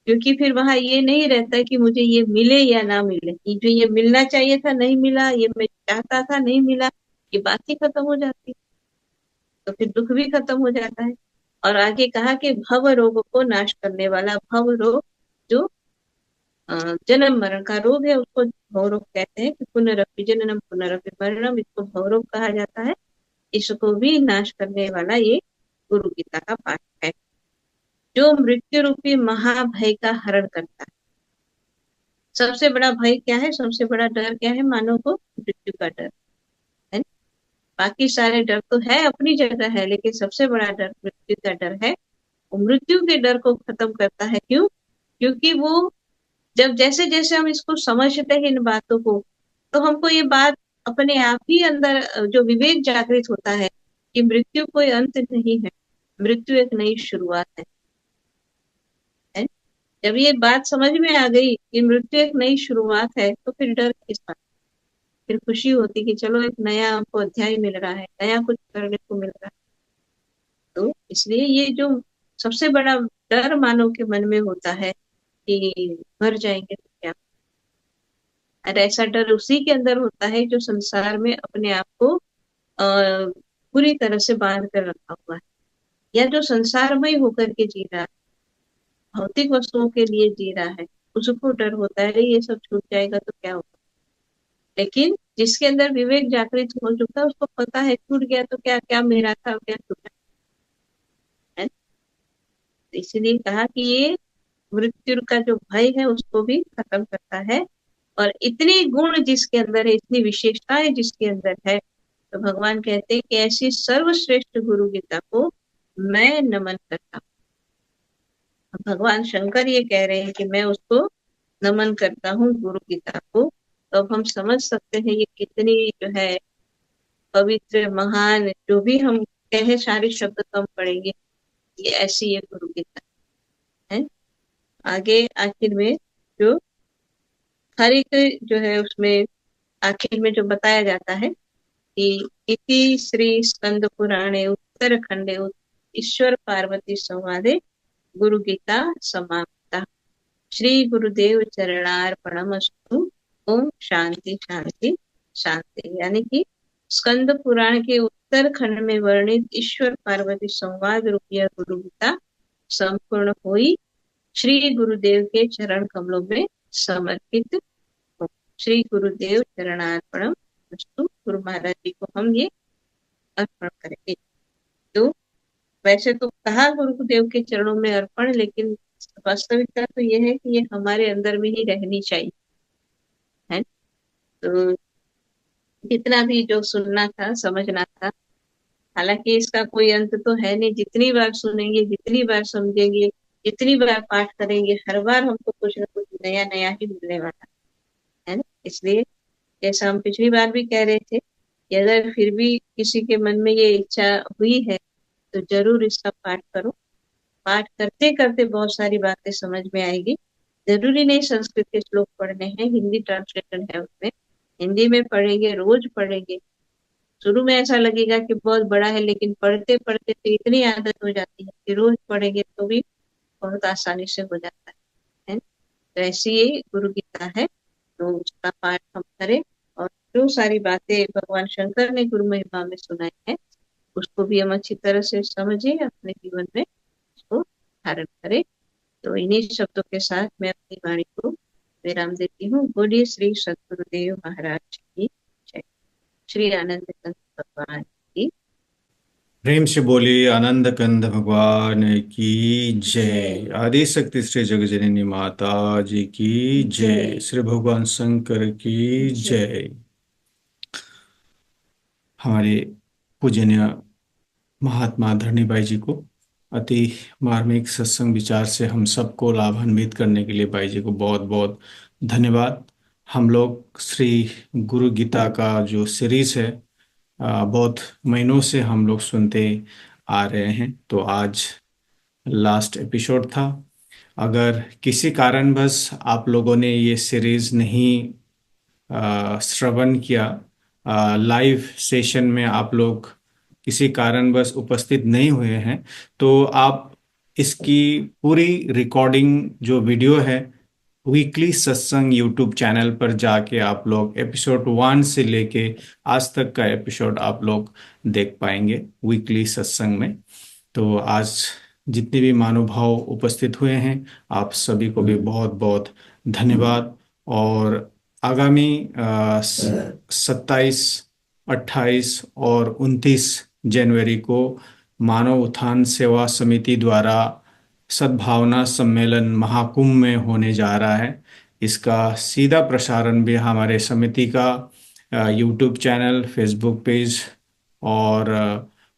क्योंकि फिर वहां ये नहीं रहता कि मुझे ये मिले या ना मिले, ये जो ये मिलना चाहिए था नहीं मिला, ये मैं चाहता था नहीं मिला, ये बात ही खत्म हो जाती है, तो फिर दुख भी खत्म हो जाता है। और आगे कहा कि भव रोग को नाश करने वाला, भव रोग जो जन्म मरण का रोग है, उसको भव रोग कहते हैं कि पुनरपि जननम पुनरपि मरणम, इसको भव रोग कहा जाता है। इसको भी नाश करने वाला ये गुरु गीता का पाठ है, जो मृत्यु रूपी महाभय का हरण करता है। सबसे बड़ा भय क्या है, सबसे बड़ा डर क्या है मानव को? मृत्यु का डर है। बाकी सारे डर तो है, अपनी जगह है, लेकिन सबसे बड़ा डर मृत्यु का डर है। वो मृत्यु के डर को खत्म करता है। क्यों? क्योंकि वो जब जैसे जैसे हम इसको समझते हैं इन बातों को, तो हमको ये बात अपने आप ही अंदर जो विवेक जागृत होता है कि मृत्यु कोई अंत नहीं है, मृत्यु एक नई शुरुआत है। जब ये बात समझ में आ गई कि मृत्यु एक नई शुरुआत है, तो फिर डर किस बात, फिर खुशी होती कि चलो एक नया हमको अध्याय मिल रहा है, नया कुछ करने को मिल रहा है। तो इसलिए ये जो सबसे बड़ा डर मानव के मन में होता है कि मर जाएंगे तो क्या, और ऐसा डर उसी के अंदर होता है जो संसार में अपने आप को पूरी तरह से बांध कर रखा हुआ है, या जो संसारमय होकर के जी रहा है, भौतिक वस्तुओं के लिए जी रहा है, उसको डर होता है, अरे ये सब छूट जाएगा तो क्या होगा। लेकिन जिसके अंदर विवेक जागृत हो चुका है, उसको पता है छूट गया तो क्या, क्या मेरा था क्या छूटा है। तो इसीलिए कहा कि ये मृत्यु का जो भय है उसको भी खत्म करता है। और इतनी गुण जिसके अंदर है, इतनी विशेषताएं जिसके अंदर है, तो भगवान कहते हैं कि ऐसी सर्वश्रेष्ठ गुरु गीता को मैं नमन करता हूँ। भगवान शंकर ये कह रहे हैं कि मैं उसको नमन करता हूँ गुरु गीता को। तो अब हम समझ सकते हैं ये कितनी जो है पवित्र, महान, जो भी हम कहे सारे शब्द कम पड़ेंगे, ये ऐसी ये गुरु गीता है। आगे आखिर में जो हर एक जो है उसमें आखिर में जो बताया जाता है कि इति श्री स्कंद पुराणे उत्तरखंडे ईश्वर पार्वती संवादे गुरु गीता समाप्ता। श्री गुरुदेव चरणार्पणमस्तु। ओम शांति शांति शांति। यानी कि स्कंद पुराण के उत्तर खंड में वर्णित ईश्वर पार्वती संवाद रूपीय गुरु गीता संपूर्ण हुई, श्री गुरुदेव के चरण कमलों में समर्पित हो। श्री गुरुदेव चरणार्पणम अस्तु। गुरु महाराज जी को हम ये अर्पण करेंगे। तो वैसे तो कहा गुरुदेव के चरणों में अर्पण, लेकिन वास्तविकता तो ये है कि ये हमारे अंदर में ही रहनी चाहिए, है। तो जितना भी जो सुनना था, समझना था, हालांकि इसका कोई अंत तो है नहीं। जितनी बार सुनेंगे, जितनी बार समझेंगे, जितनी बार पाठ करेंगे, हर बार हमको कुछ ना कुछ नया नया ही मिलने वाला है ना। इसलिए जैसा हम पिछली बार भी कह रहे थे कि अगर फिर भी किसी के मन में ये इच्छा हुई है तो जरूर इसका पाठ करो। पाठ करते करते बहुत सारी बातें समझ में आएगी। जरूरी नहीं संस्कृत के श्लोक पढ़ने हैं, हिंदी ट्रांसलेशन है उसमें, हिंदी में पढ़ेंगे, रोज पढ़ेंगे। शुरू में ऐसा लगेगा कि बहुत बड़ा है, लेकिन पढ़ते पढ़ते तो इतनी आदत हो जाती है कि रोज पढ़ेंगे तो भी बहुत आसानी से हो जाता है। तो ऐसी ये गुरु गीता है, तो उसका पाठ हम करें। और जो सारी बातें भगवान शंकर ने गुरु महिमा में सुनाई है, उसको भी हम अच्छी तरह से समझे, अपने जीवन में उसको धारण करें। तो इन्हीं शब्दों के साथ मैं अपनी वाणी को विराम देती हूँ। बोलिए श्री सद्गुरुदेव महाराज की जय। श्री आनंद कंद भगवान की। प्रेम से बोलिए आनंद कंद भगवान की जय। आदि शक्ति श्री जगजननी माता जी की जय। श्री भगवान शंकर की जय। हमारे पूजनीय महात्मा धरणीभाई जी को अति मार्मिक सत्संग विचार से हम सबको लाभान्वित करने के लिए भाई जी को बहुत बहुत धन्यवाद। हम लोग श्री गुरु गीता का जो सीरीज है, बहुत महीनों से हम लोग सुनते आ रहे हैं, तो आज लास्ट एपिसोड था। अगर किसी कारणवश आप लोगों ने ये सीरीज नहीं श्रवण किया, लाइव सेशन में आप लोग किसी कारणवश उपस्थित नहीं हुए हैं, तो आप इसकी पूरी रिकॉर्डिंग जो वीडियो है वीकली सत्संग यूट्यूब चैनल पर जाके आप लोग एपिसोड 1 से लेके आज तक का एपिसोड आप लोग देख पाएंगे वीकली सत्संग में। तो आज जितने भी महानुभाव उपस्थित हुए हैं, आप सभी को भी बहुत बहुत धन्यवाद। और आगामी 27, 28 और 29 जनवरी को मानव उत्थान सेवा समिति द्वारा सद्भावना सम्मेलन महाकुंभ में होने जा रहा है। इसका सीधा प्रसारण भी हमारे समिति का यूट्यूब चैनल, फेसबुक पेज और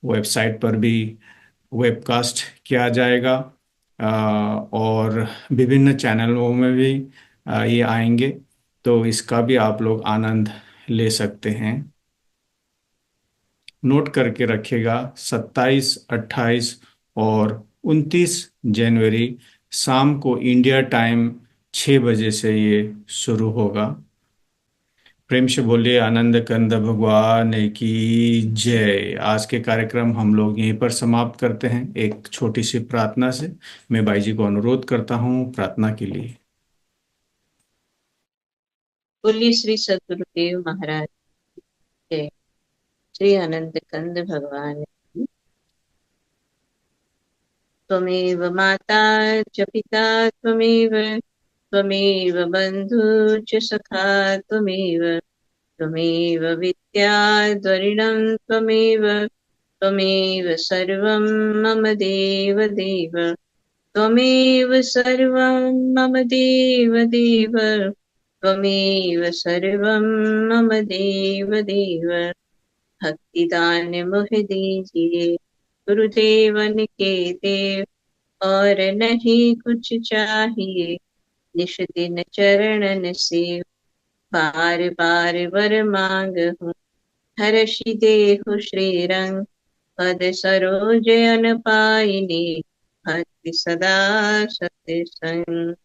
वेबसाइट पर भी वेबकास्ट किया जाएगा। और विभिन्न चैनलों में भी ये आएंगे, तो इसका भी आप लोग आनंद ले सकते हैं। नोट करके रखिएगा, 27, 28 और 29 जनवरी शाम को इंडिया टाइम 6 बजे से ये शुरू होगा। प्रेम से बोलिए आनंद कंद भगवान की जय। आज के कार्यक्रम हम लोग यहीं पर समाप्त करते हैं एक छोटी सी प्रार्थना से। मैं भाई जी को अनुरोध करता हूँ प्रार्थना के लिए। बोलिए श्री सद्गुरुदेव महाराज की जय। श्री आनंद कंद भगवान की। त्वमेव माता च पिता त्वमेव त्वमेव बन्धु च सखा त्वमेव विद्याद्वरिणं त्वमेव सर्वं मम देव देव त्वमेव सर्वं मम देव देव त्वमेव सर्वं मम देव देव भक्तिदान मुझे दीजिए गुरुदेवन के देव और नहीं कुछ चाहिए निश दिन चरणन सेव बार बार वर मांग हूँ हर्षि देहु श्री रंग पद सरोज अन पाइने भक्ति सदा सत्य संग।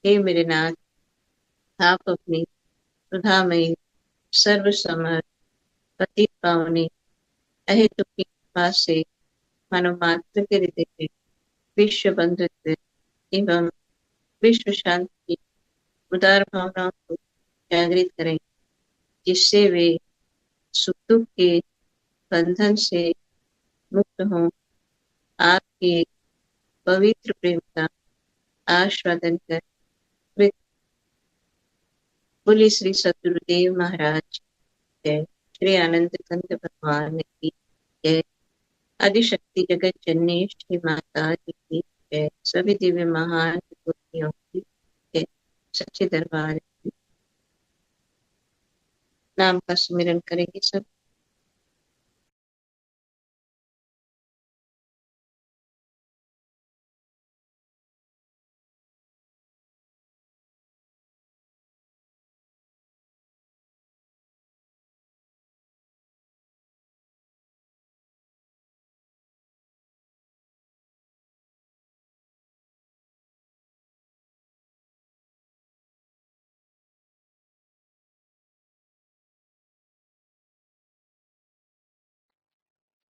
हे मेरे नाथ, आप अपनी सुधामयी सर्व समर्थ पति पावनी अहेतु की कृपा से मानव मात्र के हृदय में विश्व बंधुत्व एवं विश्व शांति की उदार भावनाओं को जागृत करें, जिससे वे सुख दुख के बंधन से मुक्त हों, आपके पवित्र प्रेम का आस्वादन कर। बोले श्री सद्गुरुदेव महाराज जय, श्री आनंद कंद भगवान की जय, आदिशक्ति जगत जननी श्री माता जी की जय, सभी दिव्य महान विभूतियों की जय, सच्चे दरबार की। नाम का सुमिरन करेंगे सब।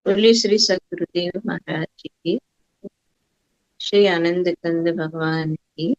बोले श्री सद्गुरुदेव महाराज जी की, श्री आनंद कंद भगवान की